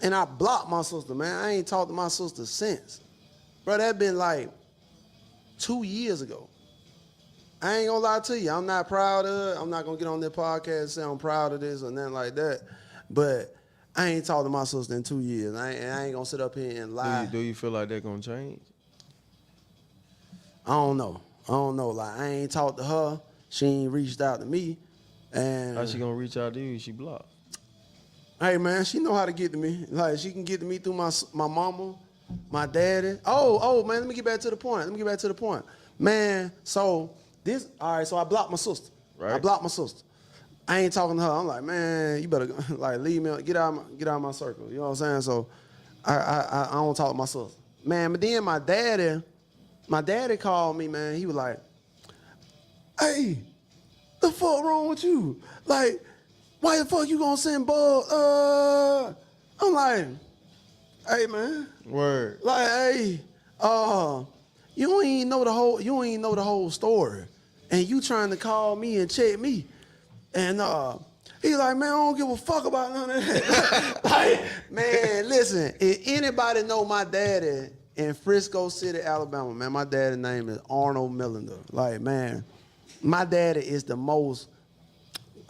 and I blocked my sister, man. I ain't talked to my sister since. Bro, that been like 2 years ago. I ain't gonna lie to you. I'm not proud of it. I'm not gonna get on this podcast and say I'm proud of this or nothing like that. But I ain't talked to my sister in 2 years. I ain't gonna sit up here and lie. Do you feel like that gonna change? I don't know. Like, I ain't talked to her. She ain't reached out to me. And How she gonna reach out to you? She blocked. hey, man, she know how to get to me. Like, she can get to me through my mama, my daddy. Oh, man, let me get back to the point. Man, so I blocked my sister. Right. I blocked my sister. I ain't talking to her. I'm like, man, you better like leave me, get out of my circle. You know what I'm saying? So I don't talk to my sister. Man, but then my daddy called me, man. He was like, hey, the fuck wrong with you? Like, why the fuck you gonna send Bug? I'm like, hey, man. Word. Like, hey, you ain't know the whole story. And you trying to call me and check me. And he like, man, I don't give a fuck about none of that. Like, man, listen, if anybody know my daddy in Frisco City, Alabama, man, my daddy's name is Arnold Millender. Like, man, my daddy is the most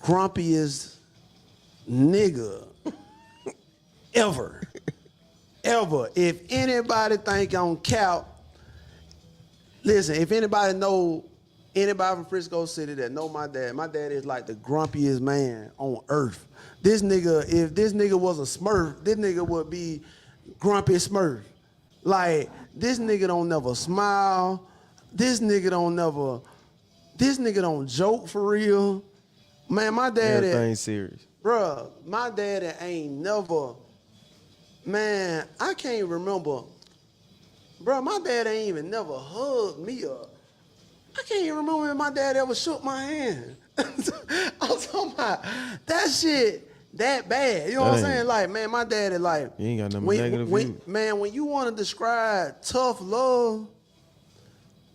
grumpiest nigga ever. Ever. If anybody think I'm cap, listen, if anybody from Frisco City that know my dad is like the grumpiest man on earth. This nigga, if this nigga was a Smurf, this nigga would be Grumpy Smurf. Like, this nigga don't never smile. This nigga don't joke for real. Man, my daddy. Everything's serious. Bruh, my daddy ain't never, man, I can't remember. Bruh, my daddy ain't even never hugged me up. I can't even remember if my dad ever shook my hand. I'm talking about that shit that bad. You know what I'm saying? Like, man, my daddy, like, You ain't got no negative view. Man, when you want to describe tough love,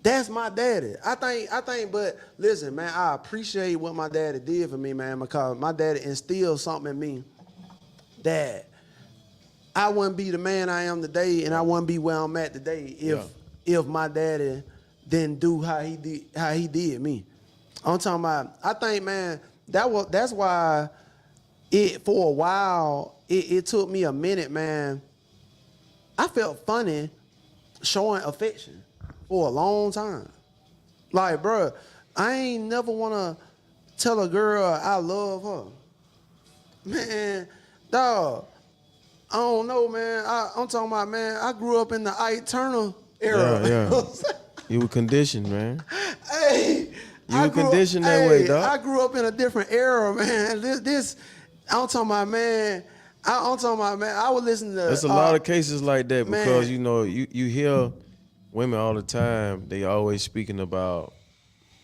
that's my daddy. I think, but listen, man, I appreciate what my daddy did for me, man, because my daddy instilled something in me that I wouldn't be the man I am today, and I wouldn't be where I'm at today if my daddy didn't do how he did me. I'm talking about, I think, man, that's why for a while, it took me a minute, man. I felt funny showing affection for a long time. Like, bro, I ain't never want to tell a girl I love her. Man, dog, I don't know, man. I'm talking about, man, I grew up in the Ike Turner era. Yeah. You were conditioned, man. Hey, You were conditioned that way, dog. I grew up in a different era, man. I'm talking about, man. I was listening to. There's a lot of cases like that because, man. you know, you hear women all the time. They always speaking about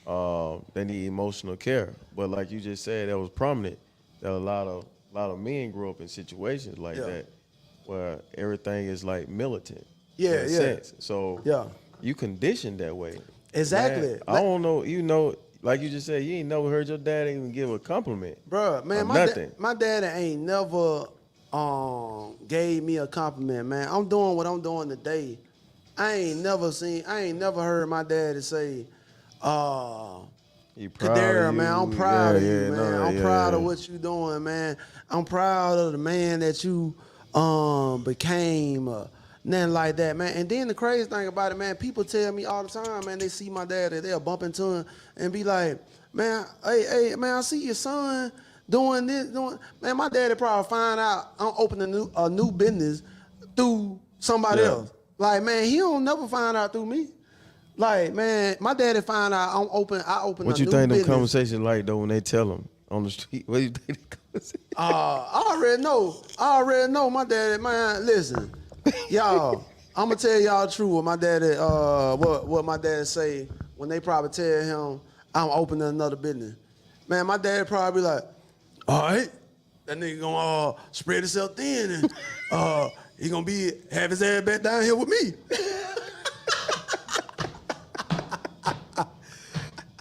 they need emotional care. But like you just said, that was prominent that a lot of men grew up in situations like that where everything is like militant. Yeah. Sense. So Yeah. you conditioned that way. Exactly. Man, I don't know. You know, like you just said, you ain't never heard your dad even give a compliment. Bruh, man, my daddy ain't never gave me a compliment, man. I'm doing what I'm doing today. I ain't never heard my daddy say, Kadera, man, I'm proud of you, man. I'm proud of what you doing, man. I'm proud of the man that you became, nothing like that, man. And then the crazy thing about it, man, people tell me all the time, man, they see my dad, they'll bump into him and be like, man, hey, man, I see your son doing this, man, my daddy probably find out I'm opening a new business through somebody else. Like, man, he don't never find out through me. Like, man, my daddy find out I open a new business. What you think them conversations like, though, when they tell him on the street? What do you think the conversation? I already know my daddy, man, listen. Y'all, I'm gonna tell y'all the truth. What my daddy, what my daddy say when they probably tell him I'm opening another business. Man, my daddy probably be like, all right, that nigga gonna spread himself thin and he gonna have his ass back down here with me.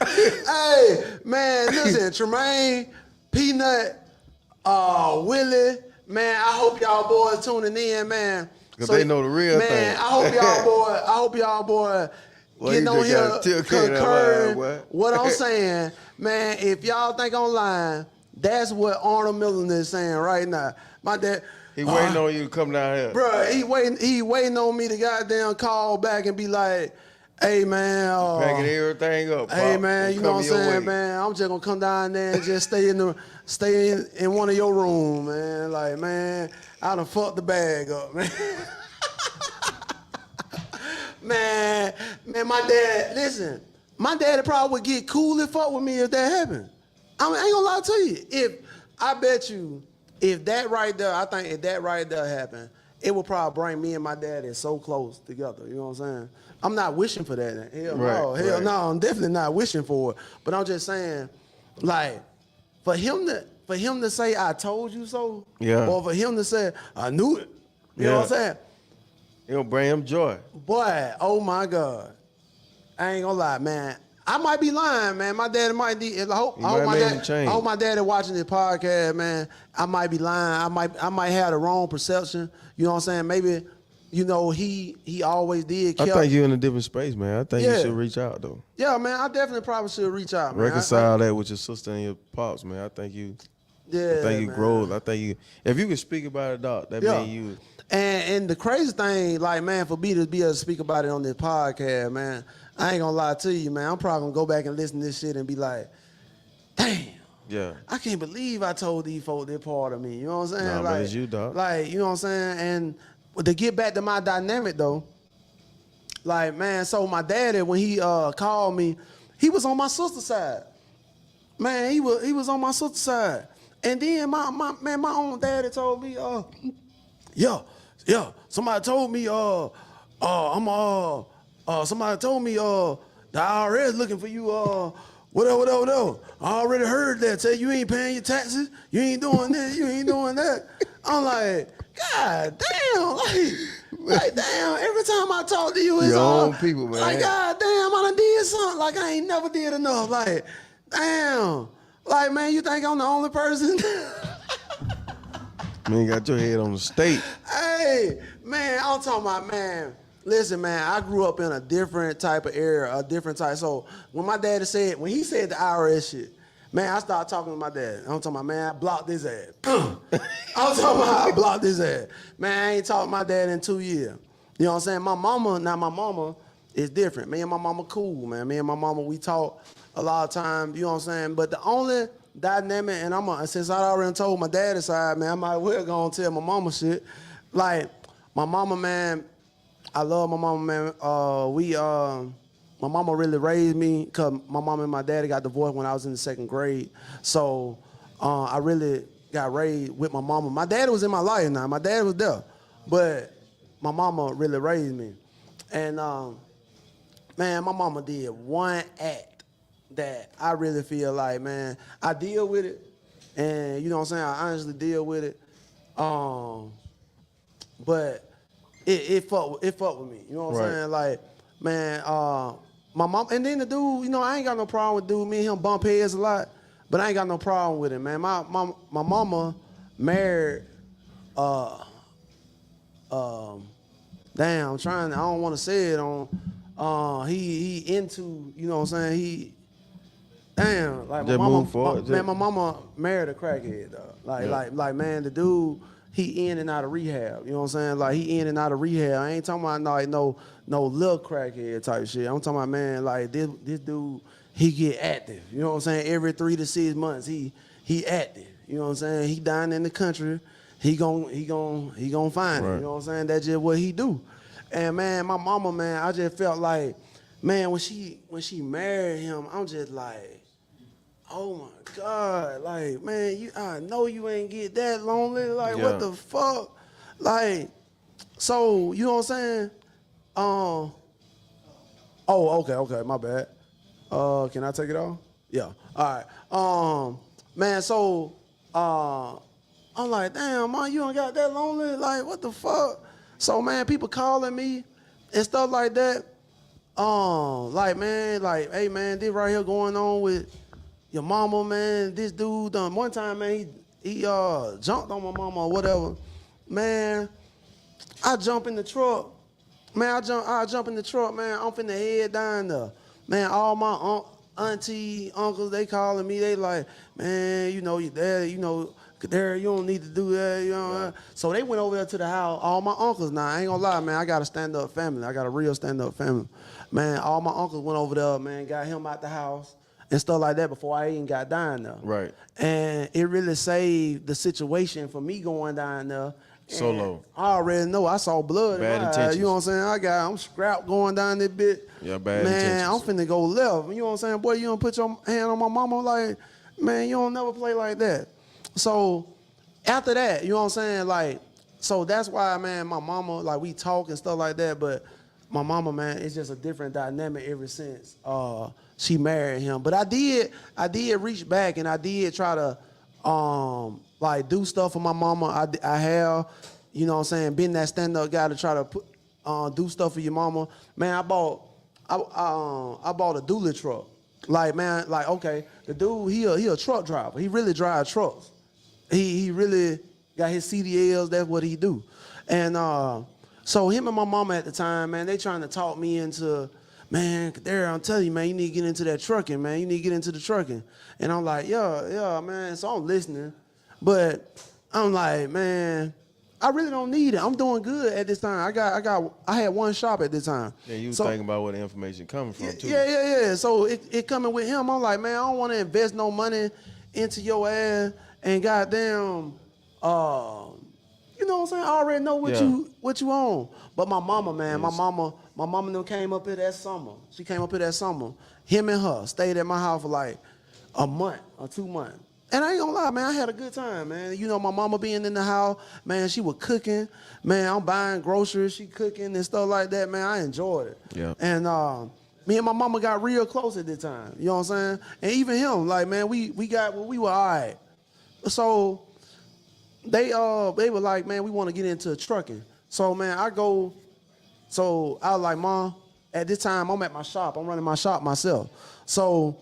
Hey, man, listen, Tremaine, Peanut, Willie, man, I hope y'all boys tuning in, man. 'Cause they know the real man, thing. I hope y'all boys Well, getting you on just here gotta tell Kate that concurring line, boy. what I'm saying. Man, if y'all think I'm lying, that's what Arnold Miller is saying right now. My dad. He waiting on you to come down here. Bruh, he waiting on me to goddamn call back and be like, hey man, Packing everything up. hey Pop, man, and you know what I'm coming your saying, way. man. I'm just gonna come down there and just stay in one of your rooms, man. Like, man, I done fucked the bag up, man. man, my dad, listen, my daddy probably would get cool and fuck with me if that happened. I ain't gonna lie to you. I bet you, if that right there, I think if that right there happened, it would probably bring me and my daddy so close together. You know what I'm saying? I'm not wishing for that. Hell no, I'm definitely not wishing for it. But I'm just saying, like, for him to say I told you so, Yeah. or for him to say I knew it. You know what I'm saying? It'll bring him joy. Boy, oh my God. I ain't gonna lie, man. I might be lying, man. My daddy might be. I hope my daddy watching this podcast, man. I might be lying. I might have the wrong perception. You know what I'm saying? Maybe, you know, he always did. I think you're in a different space, man. I think you should reach out though. Yeah, man. I definitely probably should reach out, man. Reconcile that with your sister and your pops, man. I think you. Yeah, I think you man. grow. I think you. If you can speak about it, dog, that means you. And the crazy thing, like, man, for me to be able to speak about it on this podcast, man, I ain't gonna lie to you, man. I'm probably gonna go back and listen to this shit and be like, damn. Yeah. I can't believe I told these folks they're part of me. You know what I'm saying? Nah, like, but it's you, dog. Like, you know what I'm saying? And to get back to my dynamic, though, like, man, so my daddy, when he called me, he was on my sister's side. Man, he was on my sister's side. And then my own daddy told me, somebody told me, somebody told me, the IRS looking for you, whatever. I already heard that. Say you ain't paying your taxes, you ain't doing this, you ain't doing that. I'm like, God damn, like damn, every time I talk to you, it's your all own people, man. Like, God damn, I done did something. Like, I ain't never did enough. Like, damn. Like, man, you think I'm the only person? Man, you got your head on the state. Hey, man, I'm talking about, man. Listen, man, I grew up in a different type of era, a different type. So when my daddy said, when he said the IRS shit, man, I started talking to my dad. I'm talking about, man, I blocked his ass. I'm talking about, I blocked his ass. Man, I ain't talked to my dad in 2 years. You know what I'm saying? My mama is different. Me and my mama cool, man. Me and my mama, we talk a lot of times, you know what I'm saying? But the only dynamic, and since I already told my daddy side, man, I might well go and tell my mama shit. Like, my mama, man, I love my mama, man. My mama really raised me because my mama and my daddy got divorced when I was in the 2nd grade. So I really got raised with my mama. My daddy was in my life now. My dad was there. But my mama really raised me. And, man, my mama did one act that I really feel like, man, I deal with it. And, you know what I'm saying, I honestly deal with it. But it fucked with me. You know what I'm saying? Like, man, my mom, and then the dude, you know, I ain't got no problem with dude. Me and him bump heads a lot, but I ain't got no problem with it, man. My mama married, damn, I don't want to say it on, he into, you know what I'm saying, damn, like my mama, my mama married a crackhead, dog. Like, man, the dude, he in and out of rehab. You know what I'm saying? Like, he in and out of rehab. I ain't talking about like no little crackhead type shit. I'm talking about, man, like this dude, he get active. You know what I'm saying? Every 3 to 6 months, he active. You know what I'm saying? He down in the country. He gon' find it. You know what I'm saying? That's just what he do. And man, my mama, man, I just felt like, man, when she married him, I'm just like, oh my God, like, man, I know you ain't get that lonely. Like, what the fuck? Like, so, you know what I'm saying? Oh, okay, my bad. Can I take it off? Yeah. All right. Man, so I'm like, damn, man, you don't got that lonely? Like, what the fuck? So, man, people calling me and stuff like that. Like, man, like, hey, man, this right here going on with your mama, man. This dude done one time, man, he jumped on my mama or whatever. Man, I jump in the truck. Man, I jump in the truck, man. I'm finna head down there. Man, all my auntie, uncles, they calling me. They like, man, you know, your dad, you know, there, you don't need to do that, you know. Yeah. So they went over there to the house. All my uncles now, I ain't gonna lie, man, I got a stand-up family. I got a real stand-up family. Man, all my uncles went over there, man, got him out the house and stuff like that before I even got down there. Right. And it really saved the situation for me going down there. Solo. And I already know I saw blood. Bad in my eyes, intentions. you know what I'm saying? I'm scrapped going down this bit. Yeah, bad Man, intentions. I'm finna go left. You know what I'm saying? Boy, you don't put your hand on my mama like, man, you don't never play like that. So after that, you know what I'm saying? Like, so that's why, man, my mama, like we talk and stuff like that, but my mama, man, it's just a different dynamic ever since she married him. But I did reach back and I did try to like do stuff for my mama. I have, you know what I'm saying, been that stand-up guy to try to put do stuff for your mama. Man, I bought a dually truck. Like, man, like, okay, the dude, he a truck driver. He really drives trucks. He really got his CDLs, that's what he do. And so him and my mama at the time, man, they trying to talk me into, man, there, I'm telling you, man, you need to get into that trucking, man. You need to get into the trucking. And I'm like, yeah, man. So I'm listening. But I'm like, man, I really don't need it. I'm doing good at this time. I had one shop at this time. Yeah, you So- thinking about where the information coming from too. yeah. So it coming with him. I'm like, man, I don't want to invest no money into your ass and goddamn, you know what I'm saying? I already know what you own. But my mama, man, Yes. my mama them came up here that summer. She came up here that summer. Him and her stayed at my house for like a month or 2 months. And I ain't gonna lie, man, I had a good time, man. You know, my mama being in the house, man, she was cooking. Man, I'm buying groceries, she cooking and stuff like that, man. I enjoyed it. Yeah. And me and my mama got real close at this time. You know what I'm saying? And even him, like, man, we were all right. So they were like, man, we want to get into trucking. So, man, I was like, Mom, at this time I'm at my shop. I'm running my shop myself. So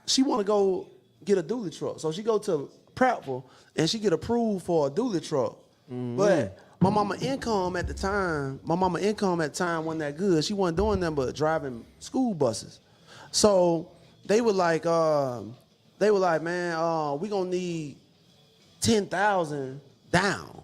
she want to go get a dually truck. So she go to Prattville and she get approved for a dually truck. But my mama income at the time wasn't that good. She wasn't doing nothing but driving school buses. So they were like, man, we gonna need 10,000 down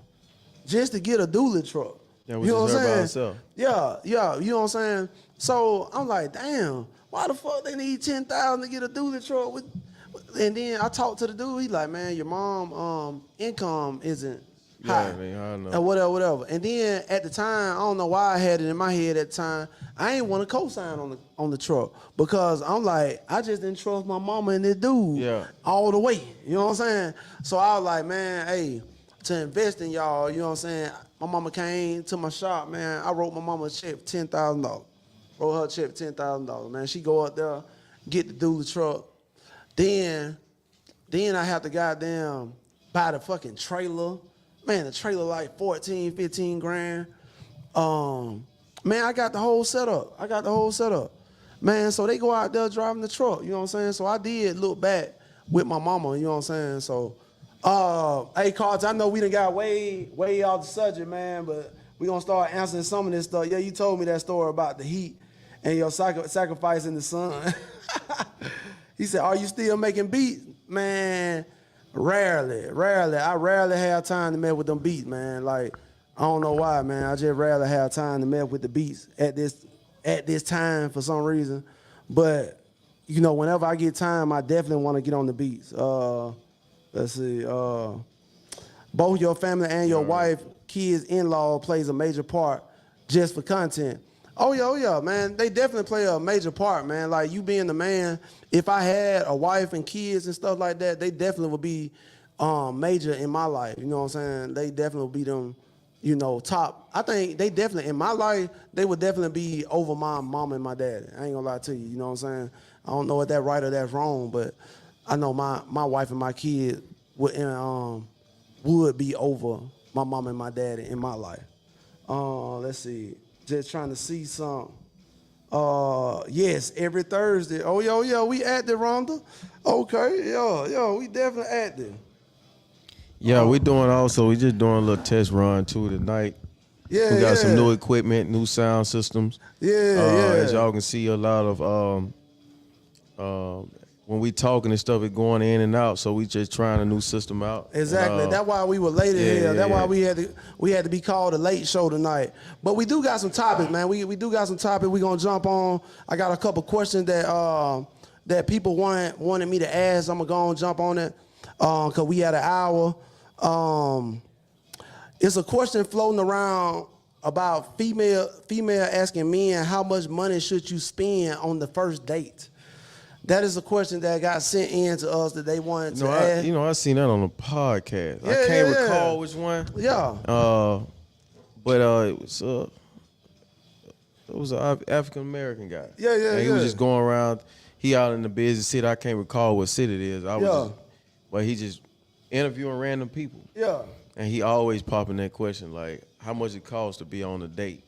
just to get a dually truck. Yeah, which is her by herself. Yeah, you know what I'm saying? So I'm like, damn, why the fuck they need 10,000 to get a dually truck? And then I talked to the dude, he like, man, your mom income isn't high. Yeah, man, I know. And whatever. And then at the time, I don't know why I had it in my head at the time, I ain't want to co-sign on the truck because I'm like, I just didn't trust my mama and this dude all the way. You know what I'm saying? So I was like, man, hey, to invest in y'all, you know what I'm saying? My mama came to my shop, man. I wrote my mama a check for $10,000. Wrote her a check for $10,000, man. She go up there, get the dually truck. Then I have to goddamn buy the fucking trailer. Man, the trailer like 14, 15 grand. Man, I got the whole setup. Man, so they go out there driving the truck, you know what I'm saying? So I did look back with my mama, you know what I'm saying? So, hey, Carter, I know we done got way off the subject, man, but we gonna start answering some of this stuff. Yeah, you told me that story about the heat and your sacrifice in the sun. He said, are you still making beats? Man, rarely. I rarely have time to mess with them beats, man. Like, I don't know why, man. I just rarely have time to mess with the beats at this time for some reason. But, you know, whenever I get time, I definitely want to get on the beats. Let's see. Both your family and your wife, kids, in-law plays a major part just for content. Oh yeah, man. They definitely play a major part, man. Like, you being the man, if I had a wife and kids and stuff like that, they definitely would be major in my life. You know what I'm saying? They definitely would be them, you know, top. I think they definitely, in my life, they would definitely be over my mom and my dad. I ain't gonna lie to you, you know what I'm saying? I don't know if that's right or that's wrong, but I know my wife and my kid would be over my mom and my dad in my life. Let's see. Just trying to see some. Yes, every Thursday. Oh, yeah, we at the Rhonda. Okay, we definitely active. Yeah, we doing also. We just doing a little test run too tonight. Yeah, We got some new yeah, equipment, new sound systems. As yeah. y'all can see, a lot of when we talking and stuff, it going in and out. So we just trying a new system out. Exactly. And, That's why we were late in yeah, here. yeah, That's why yeah. we had to be called a late show tonight. But we do got some topics, man. We do got some topics we gonna jump on. I got a couple questions that people wanted me to ask. I'm gonna go and jump on it. Cause we had an hour. It's a question floating around about female asking men how much money should you spend on the first date. That is a question that got sent in to us that they wanted to ask. I seen that on a podcast. I Yeah, can't yeah, recall yeah. which one. Yeah. But it was an African American guy. Yeah, yeah, And he was yeah. just going around. He out in the busy city. I can't recall what city it is. But he just interviewing random people. Yeah. And he always popping that question like, how much it costs to be on a date?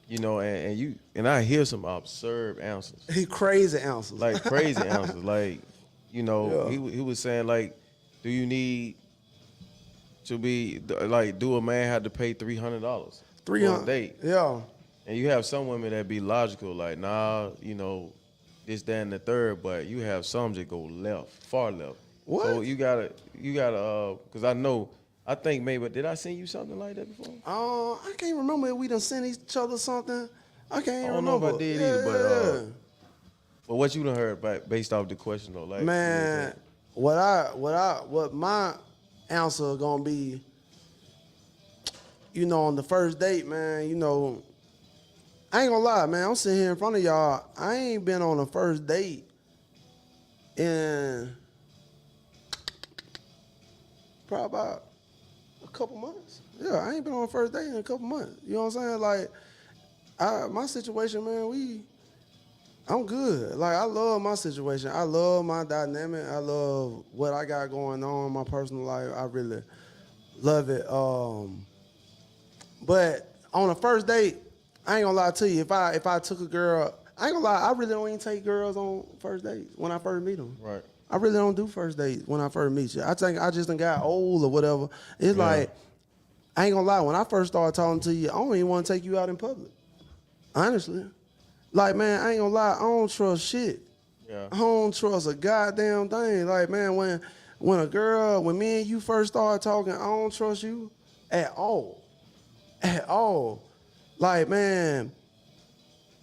You know, and I hear some absurd answers. He crazy answers. Like crazy answers. Like, you know, Yeah. he was saying like, do you need to be like, do a man have to pay $300 for a 300. date? Yeah. And you have some women that be logical, like, nah, you know, this, that, and the third, but you have some that go left, far left. What? So you gotta, cause I think maybe, did I send you something like that before? I can't remember if we done sent each other something. I can't I don't remember. know if I did either, but what you done heard based off the question though, like, Man, what my answer gonna be, you know, on the first date, man, you know, I ain't gonna lie, man, I'm sitting here in front of y'all. I ain't been on a first date in probably about a couple months. Yeah, I ain't been on a first date in a couple months. You know what I'm saying? Like, my situation, man, I'm good. Like, I love my situation. I love my dynamic. I love what I got going on in my personal life. I really love it. But on a first date, I ain't gonna lie to you. If I took a girl, I ain't gonna lie. I really don't even take girls on first dates when I first meet them. Right. I really don't do first dates when I first meet you. I think I just done got old or whatever. It's like, I ain't gonna lie. When I first started talking to you, I don't even want to take you out in public. Honestly. Like, man, I ain't gonna lie. I don't trust shit. Yeah. I don't trust a goddamn thing. Like, man, when me and you first started talking, I don't trust you at all. At all. Like, man,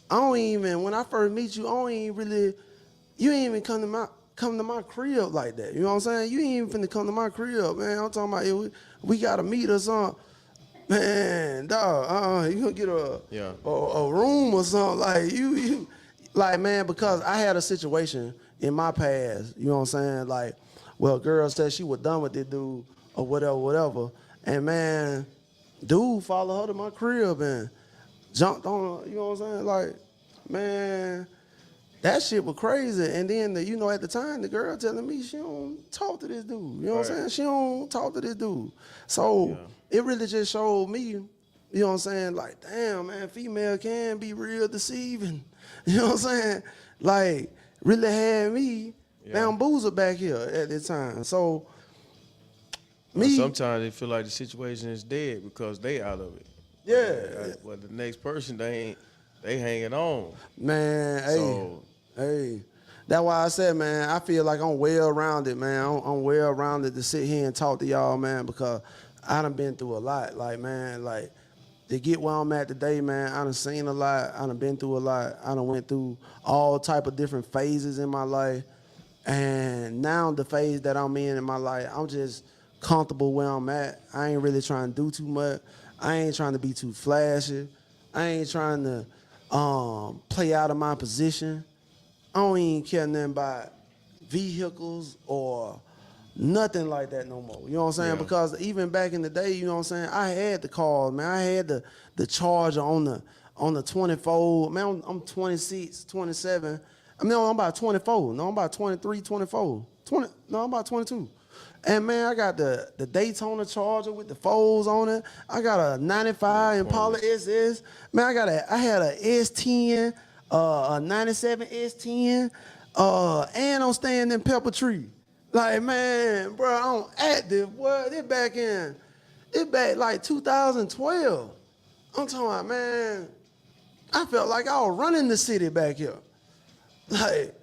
when I first meet you, you ain't even come to my crib like that. You know what I'm saying? You ain't even finna come to my crib, man. I'm talking about, we gotta meet or something. Man, dog, you gonna get a room or something. Like, you like, man, because I had a situation in my past, you know what I'm saying? Like, well, a girl said she was done with this dude or whatever. And, man, dude followed her to my crib and jumped on her, you know what I'm saying? Like, man, that shit was crazy. And then, at the time, the girl telling me she don't talk to this dude. You know what I'm saying? She don't talk to this dude. So it really just showed me, you know what I'm saying? Like, damn, man, female can be real deceiving. You know what I'm saying? Like, really had me bamboozled back here at this time. So, sometimes they feel like the situation is dead because they out of it. Yeah. But the next person, they hanging on. Man, hey, that's why I said, man, I feel like I'm well-rounded, man. I'm well-rounded to sit here and talk to y'all, man, because I done been through a lot. Like, man, like, to get where I'm at today, man, I done seen a lot. I done been through a lot. I done went through all type of different phases in my life. And now the phase that I'm in my life, I'm just comfortable where I'm at. I ain't really trying to do too much. I ain't trying to be too flashy. I ain't trying to play out of my position. I don't even care nothing about vehicles or nothing like that no more. You know what I'm saying? Yeah. Because even back in the day, you know what I'm saying, I had the cars, man. I had the Charger on the 24. Man, I'm 26, 27. I mean, I'm about 24. No, I'm about 23, 24. I'm about 22. And, man, I got the Daytona Charger with the folds on it. I got a 95 Impala SS. Man, I had a S10, a 97 S10, And I'm staying in Pepper Tree. Like, man, bro, I'm active. What? It back like 2012. I'm talking about, man, I felt like I was running the city back here. Like,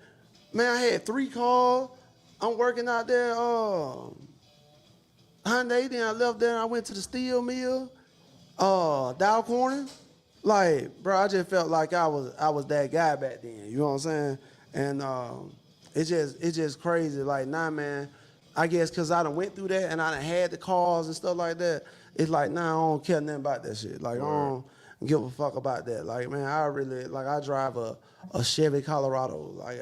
man, I had 3 cars. I'm working out there, Hyundai. Then I left there and I went to the steel mill, Dow Corning. Like, bro, I just felt like I was that guy back then. You know what I'm saying? And it's just crazy. Like, nah, man. I guess because I done went through that and I done had the cars and stuff like that. It's like, nah, I don't care nothing about that shit. Like, I don't give a fuck about that. Like, man, I drive a Chevy Colorado. Like,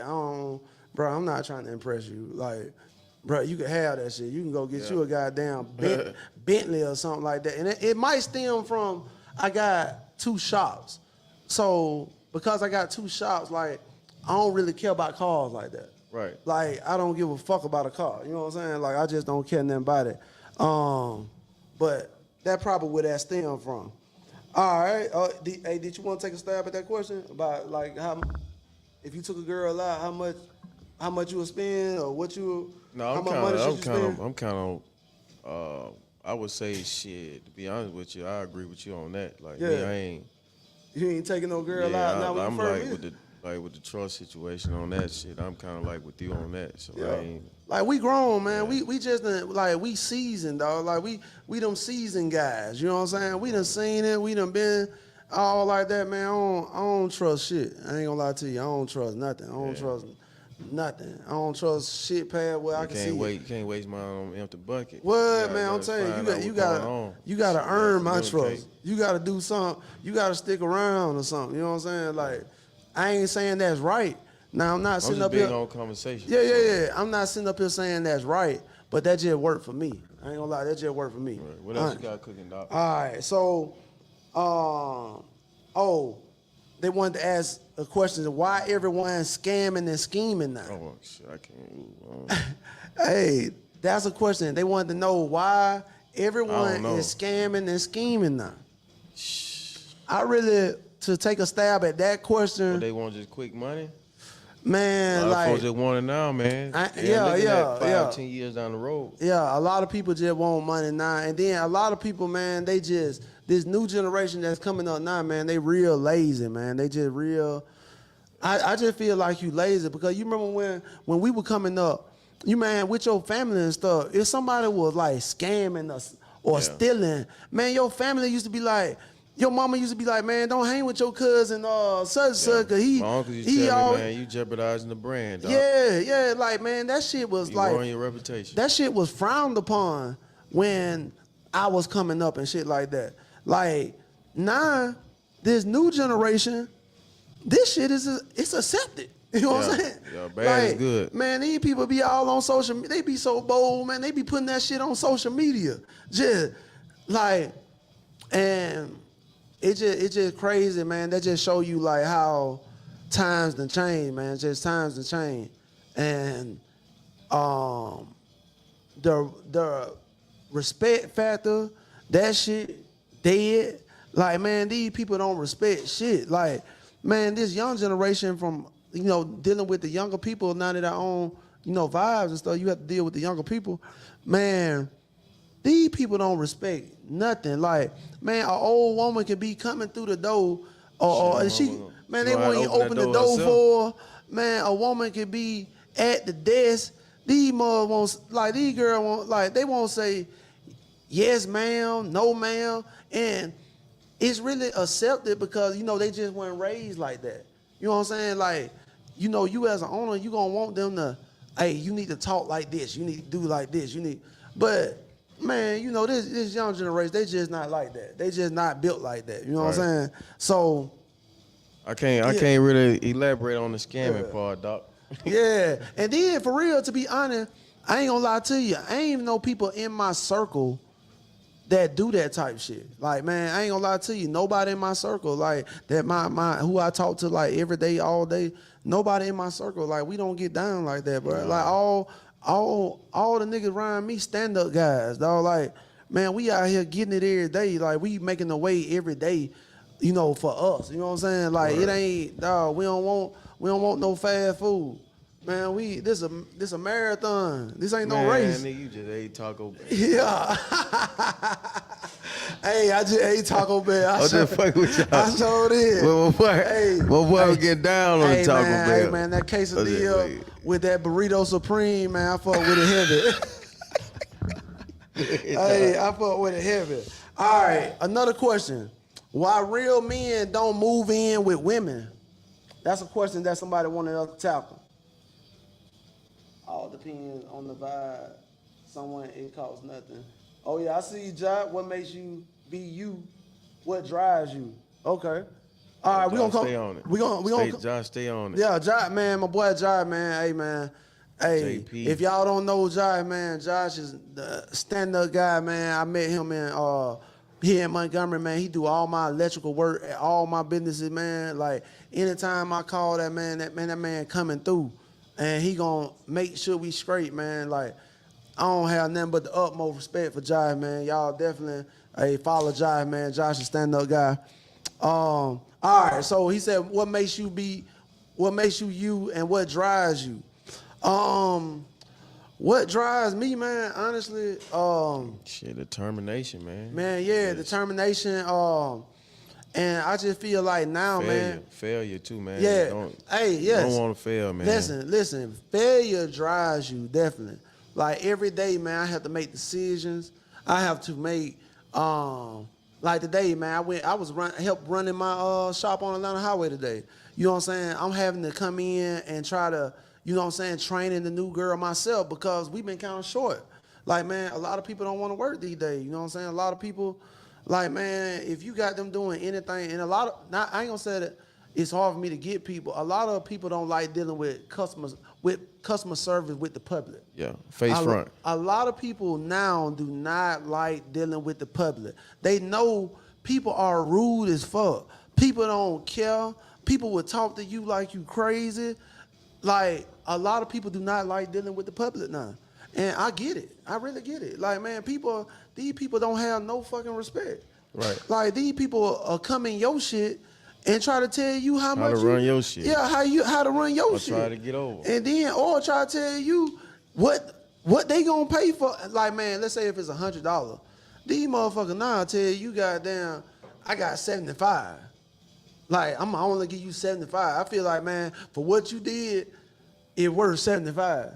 bro, I'm not trying to impress you. Like, bro, you can have that shit. You can go get you a goddamn Bentley or something like that. And it might stem from I got 2 shops. So because I got 2 shops, like, I don't really care about cars like that. Right. Like, I don't give a fuck about a car. You know what I'm saying? Like, I just don't care nothing about it. But that probably where that stem from. All right. Did you want to take a stab at that question about like how, if you took a girl out, how much you would spend or what you? No, I'm kind of. I would say shit. To be honest with you, I agree with you on that. Like, me, I ain't. You ain't taking no girl out now. I'm like with the trust situation on that shit. I'm kind of like with you on that. So I ain't. Like, we grown, man. Yeah. We just like, we seasoned, dog. Like, we them seasoned guys. You know what I'm saying? We done seen it. We done been all like that, man. I don't trust shit. I ain't gonna lie to you. I don't trust nothing. I don't trust nothing. I don't trust shit past where I can see. You can't waste mine on an empty bucket. What, man? I'm telling you, you gotta earn my trust. You gotta do something. You gotta stick around or something. You know what I'm saying? Like, I ain't saying that's right. Now, I'm not sitting up here. On conversation. Yeah. I'm not sitting up here saying that's right, but that just worked for me. I ain't gonna lie, that just worked for me. Right. What else you got cooking, Doc? All right, so, they wanted to ask a question: why everyone's scamming and scheming now? Oh shit, I can't. Hey, that's a question. They wanted to know why everyone is scamming and scheming now. I really, to take a stab at that question. But they want just quick money. Man, like, folks just want it now, man. 5, 10 years down the road. Yeah, a lot of people just want money now, and then a lot of people, man, they just, this new generation that's coming up now, man, they real lazy, man. They just real. I just feel like you lazy because you remember when we were coming up, you man with your family and stuff. If somebody was like scamming us or stealing, man, your family used to be like. Your mama used to be like, man, don't hang with your cousin, such, cause he, my uncle used to tell me, man, you jeopardizing the brand, dog. Yeah, like, man, that shit was you like, ruin your reputation. That shit was frowned upon when I was coming up and shit like that. Like, now, this new generation, this shit it's accepted. You know what I'm saying? Yeah, bad is good. Man, these people be all on social media. They be so bold, man. They be putting that shit on social media. Just, like, and it's just crazy, man. That just show you like how times done change, man. Just times done change, and the respect factor, that shit dead. Like, man, these people don't respect shit. Like, man, this young generation from dealing with the younger people now that are on vibes and stuff. You have to deal with the younger people, man. These people don't respect nothing. Like, man, an old woman can be coming through the door, and they won't even open the door for her. Man, a woman can be at the desk. These mothers won't, like, these girls won't, like, they won't say, yes, ma'am, no, ma'am. And it's really accepted because, they just weren't raised like that. You know what I'm saying? Like, you as an owner, you going to want them to, hey, you need to talk like this. You need to do like this. But, man, this young generation, they just not like that. They just not built like that. You know what I'm saying? So I can't really elaborate on the scamming part, Doc. Yeah. And then for real, to be honest, I ain't gonna lie to you. I ain't even know people in my circle that do that type shit. Like, man, I ain't gonna lie to you. Nobody in my circle, like, that my who I talk to like every day, all day, nobody in my circle, like, we don't get down like that, bro. Like, all the niggas around me stand-up guys, dog. Like, man, we out here getting it every day. Like, we making the way every day, for us. You know what I'm saying? Like, it ain't, dog, we don't want no fast food. Man, this a marathon. This ain't no Man, race. nigga, you just ate Taco Bell. Yeah. Hey, I just ate Taco Bell. I just fuck with y'all. I showed it. Well, Hey, we get down on the Taco man, Bell. Hey, man, that quesadilla Wait. with that burrito supreme, man, I fuck with it heavy. Hey, I fuck with it heavy. All right, another question. Why real men don't move in with women? That's a question that somebody wanted us to tackle. All depends on the vibe. Someone, it costs nothing. Oh yeah, I see you, Jock. What makes you be you? What drives you? Okay. All right, we gonna come. Stay on it. We gonna. John, stay on it. Yeah, Jock, man, my boy Jock, man. Hey, man. Hey, JP. if y'all don't know Jock, man, Josh is the stand-up guy, man. I met him here in Montgomery, man. He do all my electrical work, all my businesses, man. Like anytime I call that man coming through, and he gonna make sure we straight, man. Like I don't have nothing but the utmost respect for Josh, man. Y'all definitely follow Josh, man. Josh is a stand-up guy. All right, so he said, what makes you you, and what drives you? What drives me, man, honestly, Shit, determination, man. man, yeah, determination, and I just feel like now, man. Failure too, man. Yeah. Yes. Don't want to fail, man. Listen, failure drives you, definitely. Like every day, man, I have to make decisions. I have to make, like today, man, I was help running my shop on Atlanta Highway today. You know what I'm saying? I'm having to come in and try to, you know what I'm saying, training the new girl myself because we've been kind of short. Like, man, a lot of people don't want to work these days. You know what I'm saying? A lot of people, like, man, if you got them doing anything, and I ain't gonna say that it's hard for me to get people. A lot of people don't like dealing with customer service with the public. Yeah, face front. A lot of people now do not like dealing with the public. They know people are rude as fuck. People don't care. People will talk to you like you crazy. Like, a lot of people do not like dealing with the public now. And I get it. I really get it. Like, man, these people don't have no fucking respect. Right. Like, these people are come in your shit and try to tell you how to run your shit. Yeah, how to run your shit. Or try to get over. And then, or try to tell you what they gonna pay for. Like, man, let's say if it's $100. These motherfuckers now tell you, goddamn, I got 75. Like, I'm only give you 75. I feel like, man, for what you did, it worth 75.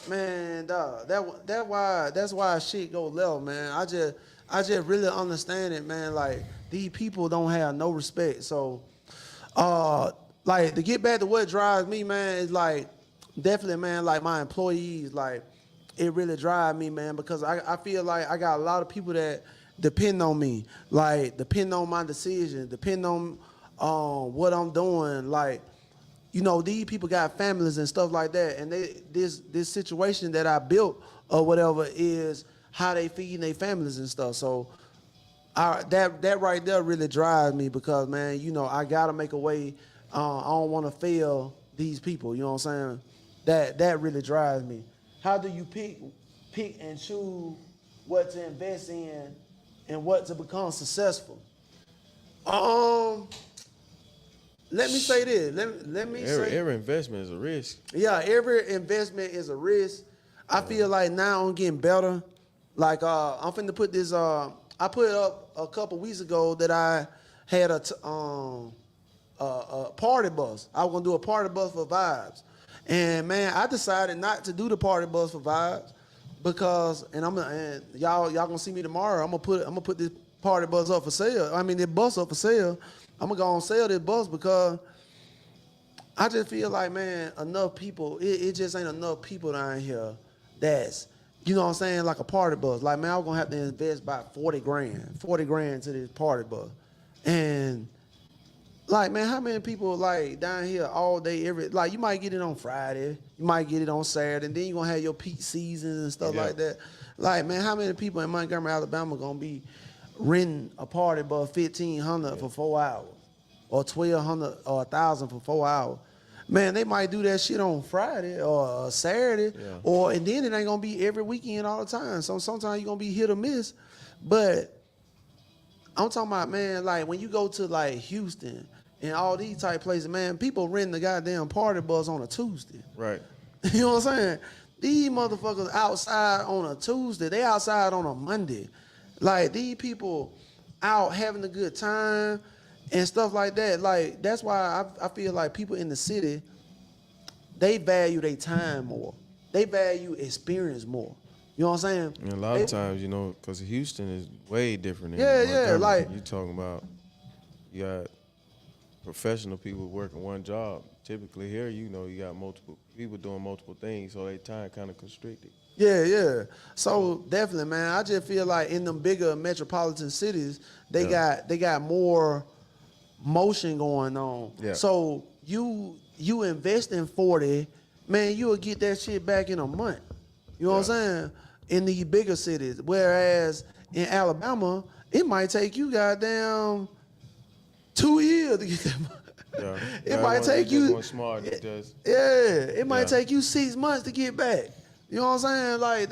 Man, dog, that's why shit go left, man. I just really understand it, man. Like, these people don't have no respect. So, like, to get back to what drives me, man, is like, definitely, man, like my employees, like, it really drives me, man, because I feel like I got a lot of people that depend on me, like, depend on my decisions, depend on what I'm doing. Like, you know, these people got families and stuff like that, and this situation that I built or whatever is how they feeding their families and stuff. So that right there really drives me because, man, you know, I gotta make a way. I don't want to fail these people. You know what I'm saying? That really drives me. How do you pick and choose what to invest in and what to become successful? Let me say this. Let me say every investment is a risk. Yeah, every investment is a risk. I feel like now I'm getting better. Like I'm finna put this. I put up a couple weeks ago that I had a party bus. I was gonna do a party bus for Vibes, and man, I decided not to do the party bus for Vibes because, and y'all gonna see me tomorrow. I'm gonna put this party bus up for sale. I mean, this bus up for sale. I'm gonna go and sell this bus because I just feel like, man, enough people, it just ain't enough people down here that's, you know what I'm saying, like a party bus. Like, man, I was gonna have to invest about 40 grand to this party bus. And like, man, how many people like down here all day, like you might get it on Friday, you might get it on Saturday, and then you're gonna have your peak seasons and stuff like that. Like, man, how many people in Montgomery, Alabama gonna be renting a party bus $1,500 for 4 hours, or $1,200 or 1,000 for 4 hours? Man, they might do that shit on Friday or Saturday, and then it ain't gonna be every weekend all the time. So sometimes you're gonna be hit or miss. But I'm talking about, man, like when you go to like Houston and all these type places, man, people renting the goddamn party bus on a Tuesday. Right. You know what I'm saying? These motherfuckers outside on a Tuesday, they outside on a Monday. Like these people out having a good time and stuff like that. Like that's why I feel like people in the city, they value their time more. They value experience more. You know what I'm saying? And a lot of times, you know, because Houston is way different than Yeah, Montgomery. like- you talking about, you got professional people working one job. Typically here, you know, you got multiple people doing multiple things, so their time kind of constricted. Yeah. So definitely, man. I just feel like in them bigger metropolitan cities, they got more motion going on. Yeah. So you invest in 40, man, you'll get that shit back in a month. You know what I'm saying? In the bigger cities. Whereas in Alabama, it might take you goddamn 2 years to get that money. Yeah. It might take you. Smart, it does. Yeah, it might Yeah. take you 6 months to get back. You know what I'm saying? Like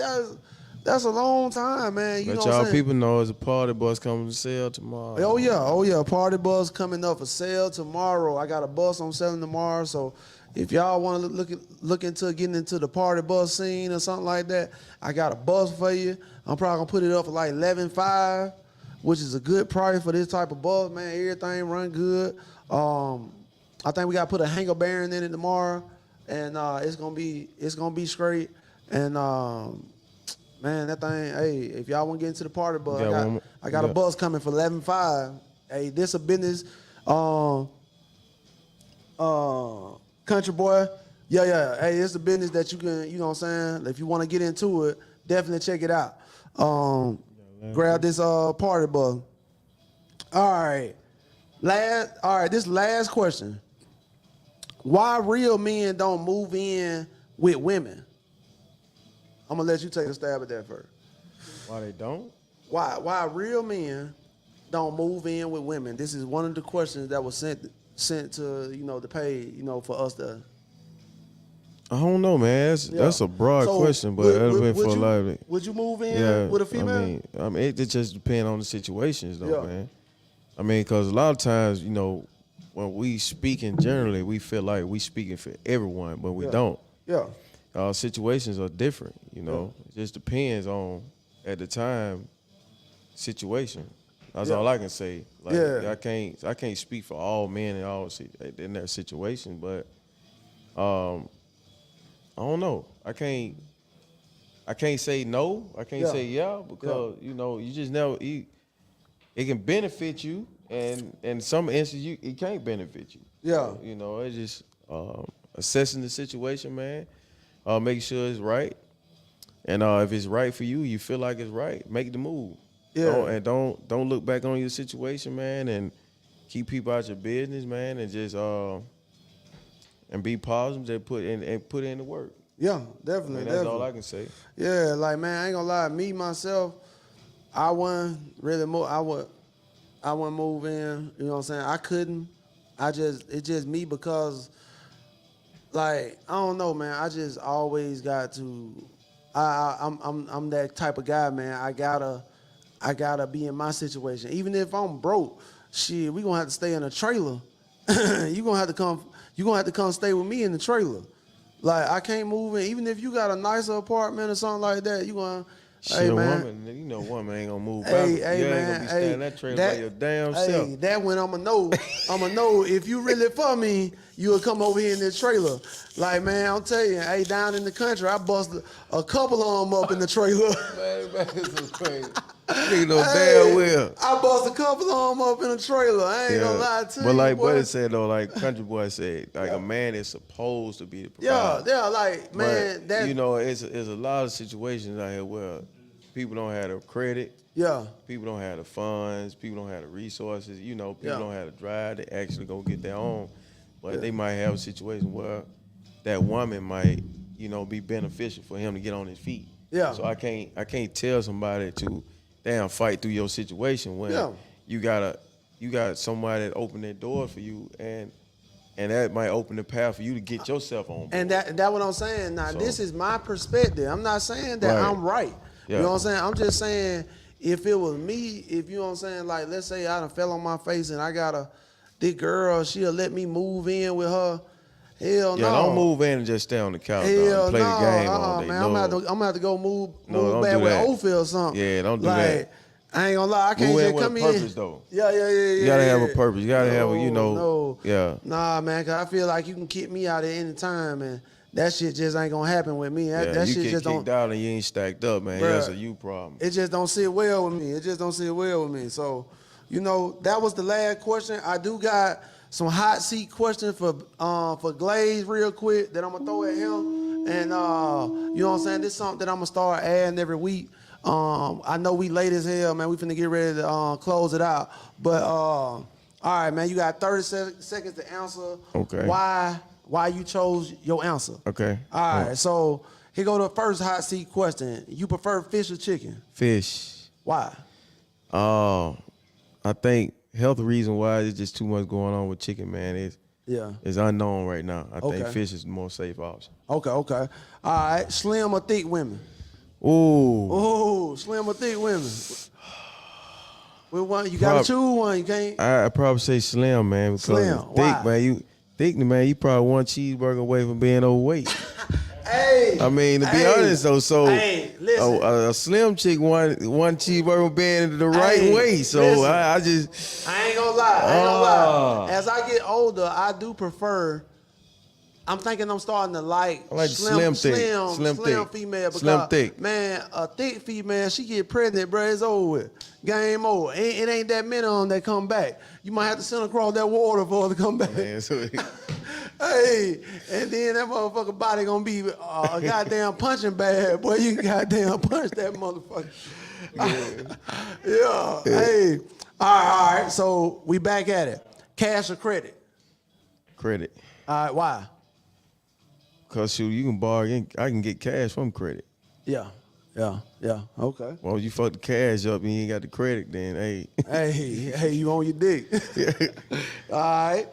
that's a long time, man. You Let know what I'm y'all saying? people know there's a party bus coming to sale tomorrow. Oh yeah. Party bus coming up for sale tomorrow. I got a bus I'm selling tomorrow. So if y'all want to look into getting into the party bus scene or something like that, I got a bus for you. I'm probably gonna put it up for like $11,500, which is a good price for this type of bus, man. Everything run good. I think we gotta put a hanger bearing in it tomorrow, and it's gonna be straight. And man, that thing, hey, if y'all want to get into the party bus, I got a bus coming for $11,500. Hey, this a business. Country boy, yeah. Hey, it's a business that you can, you know what I'm saying? If you want to get into it, definitely check it out. Grab this party bus. All right. This last question. Why real men don't move in with women? I'm gonna let you take a stab at that first. Why they don't? Why real men don't move in with women? This is one of the questions that was sent to the page, for us to. I don't know, man. That's a broad question, but that'll be for a lot of it. Would you move in with a female? I mean, it just depends on the situations, though, Yeah. man. I mean, because a lot of times, when we speaking generally, we feel like we speaking for everyone, but we don't. Yeah. Situations are different, It just depends on, at the time, situation. That's all I can say. Like, I can't speak for all men and all in their situation, but I don't know. I can't say no. I can't say because you just never. It can benefit you, and in some instances it can't benefit you. Yeah. It's just assessing the situation, man. Making sure it's right, and if it's right for you, you feel like it's right, make the move. Yeah. Don't look back on your situation, man, and keep people out your business, man, and just and be positive and put in the work. Yeah, definitely. And that's definitely. all I can say. Yeah, like, man, I ain't gonna lie. Me myself, I wouldn't really move. I wouldn't move in. You know what I'm saying? I couldn't. It's just me because, like, I don't know, man. I just always got to. I'm that type of guy, man. I gotta be in my situation, even if I'm broke. Shit, we gonna have to stay in a trailer. You gonna have to come stay with me in the trailer. Like, I can't move in, even if you got a nicer apartment or something like that. You gonna, hey man, woman ain't gonna move. Hey, you hey ain't man, gonna be staying in that trailer by your damn self. Hey, that when I'ma know if you really for me, you'll come over here in this trailer. Like, man, I'll tell you, hey, down in the country, I bust a couple of them up in the trailer. Man, this is crazy. Nigga know damn well. I bust a couple of them up in a trailer. I ain't gonna lie to you. But like boy. Buddy said though, like Country Boy said, like a man is supposed to be the provider. Yeah, like, man, but, it's a lot of situations out here where people don't have the credit. Yeah. People don't have the funds. People don't have the resources. People don't have the drive to actually go get their own. But they might have a situation where that woman might, be beneficial for him to get on his feet. Yeah. So I can't tell somebody to fight through your situation when you got somebody that open that door for you and that might open the path for you to get yourself on board. And that what I'm saying. Now, this is my perspective. I'm not saying that I'm right. Yeah. You know what I'm saying? I'm just saying, if it was me, if you know what I'm saying, like, let's say I done fell on my face and I got this girl, she'll let me move in with her. Hell Yeah, no. don't move in and just stay on the couch, dog, Hell and play no. the game all day. Man, No. I'm gonna have to go move No, back don't do with that. Ophir or something. Yeah, don't do like, that. I ain't gonna lie, I can't Move in just with a come purpose, in. though. Yeah. You gotta have a purpose. You gotta have a, you know, No. yeah. Nah, man, cause I feel like you can kick me out at any time, and that shit just ain't gonna happen with me. Yeah, That you shit get just kicked don't. out and you ain't stacked up, man. Bruh. That's a you problem. It just don't sit well with me. It just don't sit well with me. So, you know, that was the last question. I do got some hot seat questions for Glaze real quick that I'm gonna throw at him. And you know what I'm saying? This is something that I'm gonna start adding every week. I know we late as hell, man. We finna get ready to close it out. But all right, man, you got 30 seconds to answer. Okay. Why you chose your answer. Okay. All right, so here go the first hot seat question. You prefer fish or chicken? Fish. Why? I think health reason why it's just too much going on with chicken, man. Is unknown right now. I think Okay. fish is the more safe option. Okay. All right, slim or thick women? Ooh. Oh, slim or thick women? With one, you gotta choose one. You can't. I probably say slim, man, because Slim, thick, why? man, you probably one cheeseburger away from being overweight. Hey. I mean, to be honest though, so Hey, listen. a slim chick one cheeseburger being the right Hey, way. So listen. I just I ain't gonna lie. As I get older, I do prefer. I'm thinking I'm starting to like I like slim thick. Slim thick. female because Slim thick. man, a thick female, she get pregnant, bro, it's over with. Game over. It ain't that many of them that come back. You might have to send across that water for her to come back. man, so Hey, and then that motherfucker body gonna be a goddamn punching bag. Boy, you can goddamn punch that motherfucker. Yeah. Hey. All right. So we back at it. Cash or credit? credit. All right. Why? Cause shoot, you can borrow, I can get cash from credit. Yeah. Okay. Well, you fuck the cash up and you ain't got the credit, then hey. Hey, you on your dick. All right.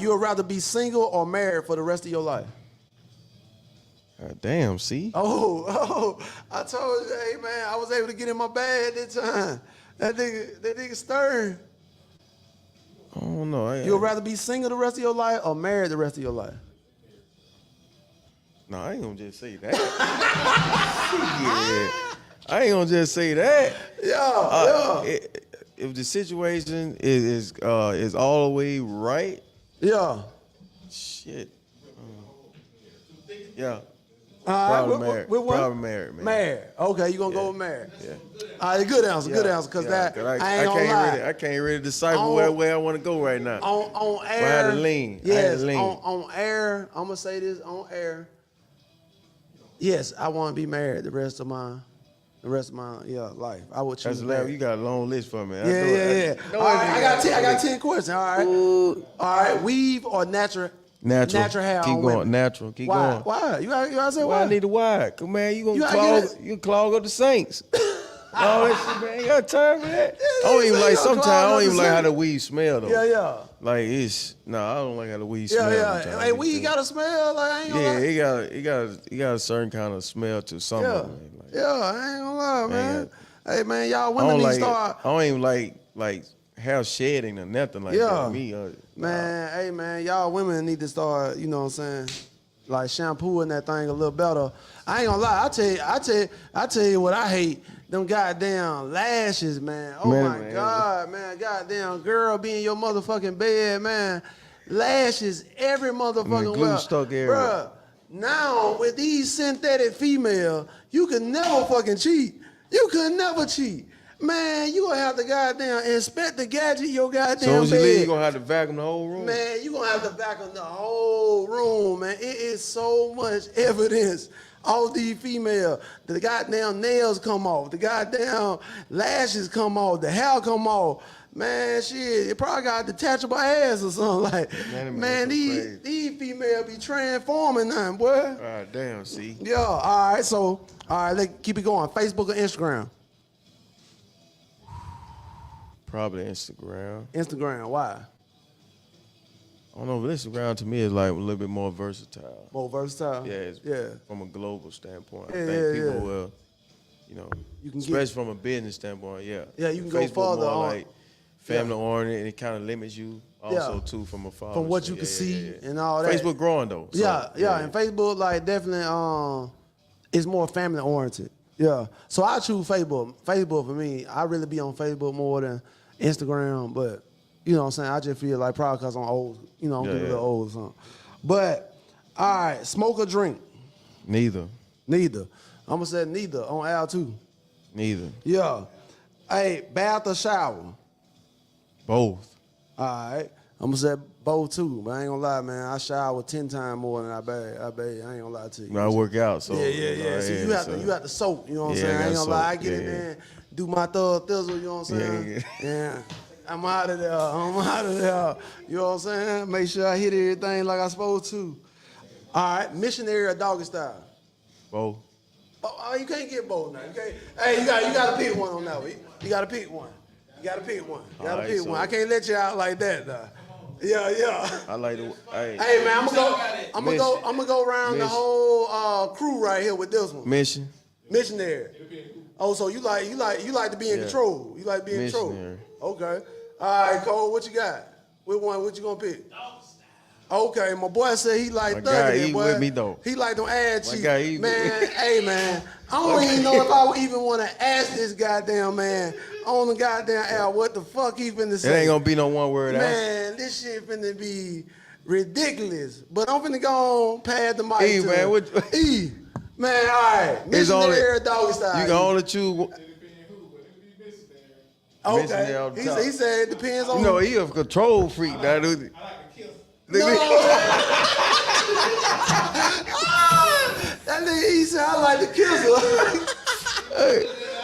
You would rather be single or married for the rest of your life? Damn, see? Oh, I told you, hey man, I was able to get in my bag that time. That nigga Stern. I don't know. You would rather be single the rest of your life or married the rest of your life? No, I ain't gonna just say that. Yeah. I ain't gonna just say that. Yeah. If the situation is all the way right, Yeah. shit. Yeah. All Probably married. With what? Probably married, man. Married. Okay, you gonna go with married. Yeah. All right, good answer, because that I ain't gonna lie. I can't really decipher On- where I want to go right now. On I air. had to lean. I had Yes, to lean. on air. I'm gonna say this on air. Yes, I want to be married the rest of my life. I would choose. That's the level. You got a long list for me. Yeah. All right, I got 10 questions. All right. All right, weave or natural hair Keep on going. women. Natural. Keep Why? going. Why? You gotta say Why why? I need the wide? Come man, you gotta clog. get it. You clog up the sinks. All that shit, man. You got time for that? I don't even you like. gonna Sometimes clog I up don't the even like how sink. the weed smell though. Yeah. Like I don't like how the weed smell. Yeah. sometimes. Hey, weed got a smell. Like I ain't gonna lie. it got a certain kind of smell to some of it. Like, Yeah, I ain't gonna lie, man. Hey, man, y'all I women don't need to like. start. I don't even like hair shedding or nothing like Yeah. that. Me, Man, hey, man, y'all women need to start, you know what I'm saying, like shampooing that thing a little better. I ain't gonna lie, I tell you what I hate, them goddamn lashes, man. Oh my God, man, goddamn girl be in your motherfucking bed, man. Lashes every motherfucking glue well. stuck everywhere. Bruh, now with these synthetic females, you can never fucking cheat. You could never cheat. Man, you gonna have to goddamn inspect the gadget your goddamn As soon as you bed. leave, you gonna have to vacuum the whole room. Man, you gonna have to vacuum the whole room, man. It is so much evidence. All these females, the goddamn nails come off, the goddamn lashes come off, the hair come off. Man, shit, it probably got a detachable ass or something like. Man, these females be transforming now, boy. Ah, damn, see. Yeah, all right, so, let's keep it going. Facebook or Instagram? Probably Instagram. Instagram, why? I don't know, but Instagram to me is like a little bit more versatile. More versatile? Yeah, from a global standpoint. Yeah, I think people yeah. will, you know, You can especially from a business standpoint, yeah. Yeah, you can go Facebook farther more on. like family oriented, and it kind of limits you also Yeah. too from afar. From what you can see and all that. Facebook growing though. So, Yeah, and Facebook like definitely is more family oriented. Yeah, so I choose Facebook. Facebook for me, I really be on Facebook more than Instagram, but you know what I'm saying. I just feel like probably because I'm old, you know, I'm getting a little old or something. But all right, smoke or drink? Neither. Neither. I'm gonna say neither on Al too. Neither. Yeah. Hey, bath or shower? Both. All right. I'm gonna say both too, but I ain't gonna lie, man. I shower 10 times more than I bathe. I ain't gonna lie to you. I work out, so Yeah. See, you have to soak. You know what I'm Yeah, saying? I I ain't gotta gonna lie. I soak, get in there, and do my thug thizzle. You know what I'm saying? Yeah. I'm out of there. You know what I'm saying? Make sure I hit everything like I supposed to. All right. Missionary or doggy style? Both. Oh, you can't get both now. You can't. Hey, you got to pick one on that one. You got to pick one. You got to pick one. I can't let you out like that. Nah. Yeah. I like the. Hey man, I'm gonna go around the whole crew right here with this one. Missionary. Oh, so you like to be in control. You like to be in control. Okay. All right, Cole, what you got? What you gonna pick? Okay, my boy said he like thugging it, boy. With me though. He like them ad cheeks. Man, hey man, I don't even know if I would even want to ask this goddamn man on the goddamn Al what the fuck he finna say. It ain't gonna be no one word answer. Man, this shit finna be ridiculous. But I'm finna go on past the mic E, to man, what? E. Man, all right. Missionary doggy style. You can only choose. Okay. He said it depends on. You know, he a control freak, that dude. No. That nigga, he said, I like to kiss her.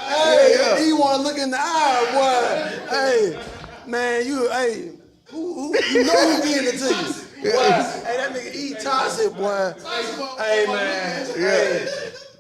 Hey, he want to look in the eye, boy. Hey, man, who you know who getting it to you. Boy, hey, that nigga eat toxic, boy. Hey, man.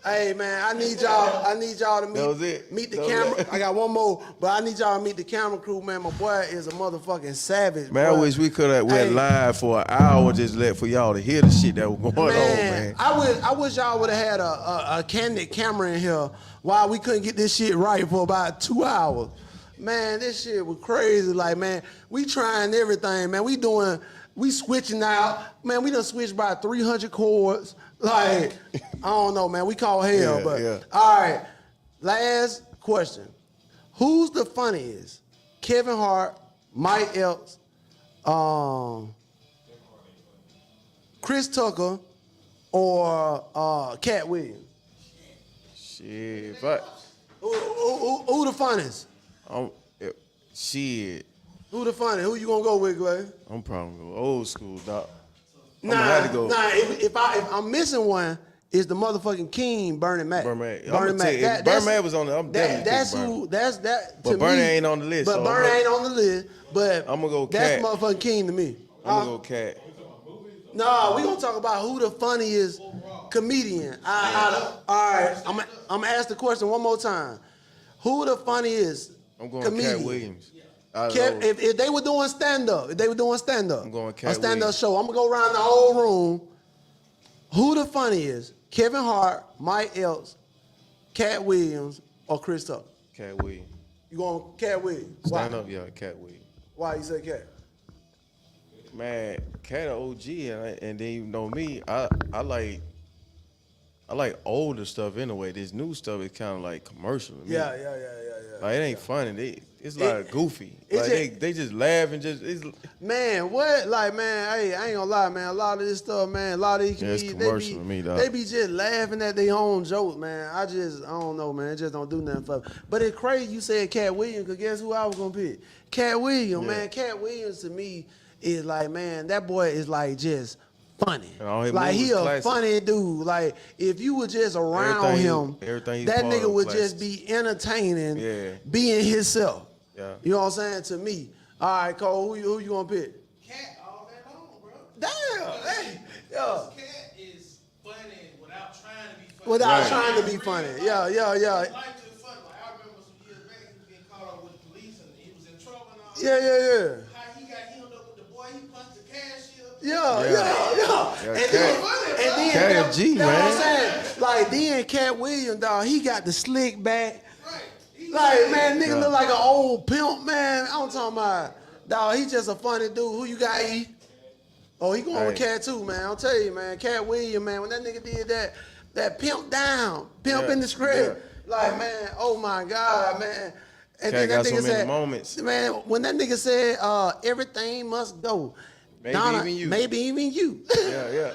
Hey man, I need y'all to meet the camera. I got one more, but I need y'all to meet the camera crew, man. My boy is a motherfucking savage. Man, boy. I wish we could have went live for an hour just for y'all to hear the shit that was going on, man. I wish y'all would have had a candid camera in here while we couldn't get this shit right for about 2 hours. Man, this shit was crazy. Like, man, we trying everything, man. We switching out. Man, we done switched by 300 chords. Like, I don't know, man. We call hell, all right. Last question. Who's the funniest? Kevin Hart, Mike Epps, Chris Tucker, or Cat Williams? Shit, but Who the funniest? Shit. Who the funniest? Who you gonna go with, Clay? I'm probably gonna go old school, dog. If I'm missing one, is the motherfucking king Bernie Mac. Bernie Mac. Bernie was on the. I'm that's who. That's that. But Bernie ain't on the list. But Bernie ain't on the list. But I'm gonna go Cat. That's motherfucking king to me. I'm gonna go Cat. No, we gonna talk about who the funniest comedian. All right, I'm gonna ask the question one more time. Who the funniest I'm going comedian? Cat Williams. If they were doing stand-up, I'm going Cat a stand-up Williams. show, I'm gonna go around the whole room. Who the funniest? Kevin Hart, Mike Epps, Cat Williams, or Chris Tucker? Cat Williams. You going Cat Williams? Stand up, yeah, Cat Williams. Why you say Cat? Man, Cat a OG, and then you know me, I like older stuff anyway. This new stuff is kind of like commercial to me. Yeah. Like, it ain't funny. It's like goofy. It's Like they just laugh and just. Man, what? Like, man, hey, I ain't gonna lie, man. A lot of this stuff, man, a lot of these it's comedians, commercial to me, dog. they be just laughing at their own jokes, man. I don't know, man. It just don't do nothing for me. But it's crazy you said Cat Williams, because guess who I was gonna pick? Cat Williams, man. Cat Williams to me is like, man, that boy is like just funny. Like, he a funny dude. Like, if you were just around him, that nigga would just be entertaining, being himself. Yeah. You know what I'm saying? To me. All right, Cole, who you gonna pick? Cat all day long, bro. Damn. Hey, yo. Cat is funny without trying to be funny. Without trying to be funny. Yeah. His life is funny. Like, I remember some years back, he was getting caught up with the police and he was in trouble and all that. Yeah. How he got healed up with the boy, he punched the cashier. Yeah. And then Cat G, that's man. what I'm saying. Like, then Cat Williams, dog, he got the slick back. Right. He Like, man, nigga Yeah. look like an old pimp, man. I'm talking about, dog, he just a funny dude. Who you got, E? Oh, he going with Hey. Cat too, man. I'll tell you, man. Cat Williams, man. When that nigga did that pimp down, pimp Yeah, in the script, like, man, oh my God, man. And Cat got so many said, moments. man, when that nigga said, everything must go. Maybe Donna, even you. Maybe even you. Yeah.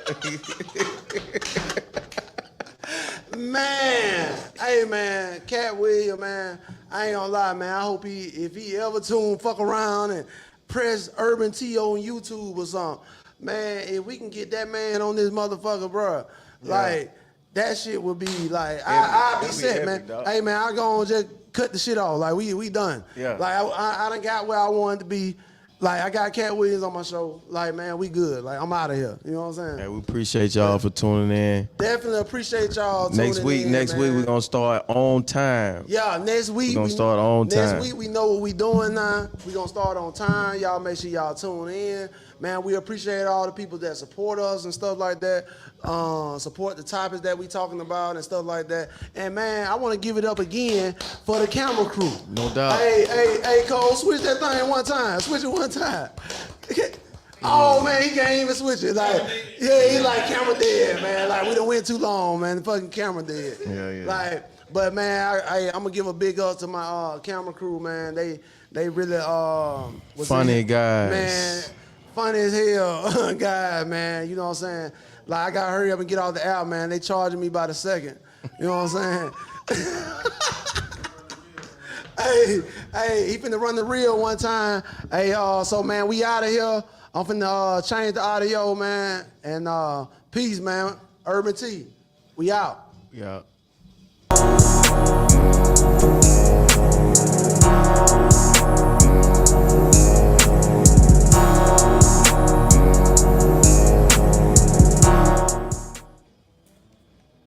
Man, hey man, Cat Williams, man. I ain't gonna lie, man. I hope if he ever fuck around and press Urban T on YouTube or something, man. If we can get that man on this motherfucker, bro, like that shit would be like I'll be That'd be set, epic, man. dog. Hey man, I go and just cut the shit off. Like we done. Yeah. Like I done got where I wanted to be. Like I got Cat Williams on my show. Like man, we good. Like I'm out of here. You know what I'm saying? Hey, we appreciate y'all for tuning in. Definitely appreciate y'all. Next tuning week, in, next week man. we're gonna start on time. Yeah, next week We gonna start on time. Next week we know what we doing now. We gonna start on time. Y'all make sure y'all tune in. Man, we appreciate all the people that support us and stuff like that. Support the topics that we talking about and stuff like that. And man, I want to give it up again for the camera crew. No doubt. Hey, Cole, switch that thing one time. Switch it one time. Oh man, he can't even switch it. Like, yeah, he like camera dead, man. Like we done went too long, man. The fucking camera dead. Yeah. Like, but man, I'm gonna give a big up to my camera crew, man. They really was Funny in- guys. man. Funny as hell, guy, man. You know what I'm saying? Like I gotta hurry up and get off the app, man. They charging me by the second. You know what I'm saying? hey, he finna run the reel one time. Hey, so man, we out of here. I'm finna change the audio, man. And peace, man. Urban T, we out. Yeah.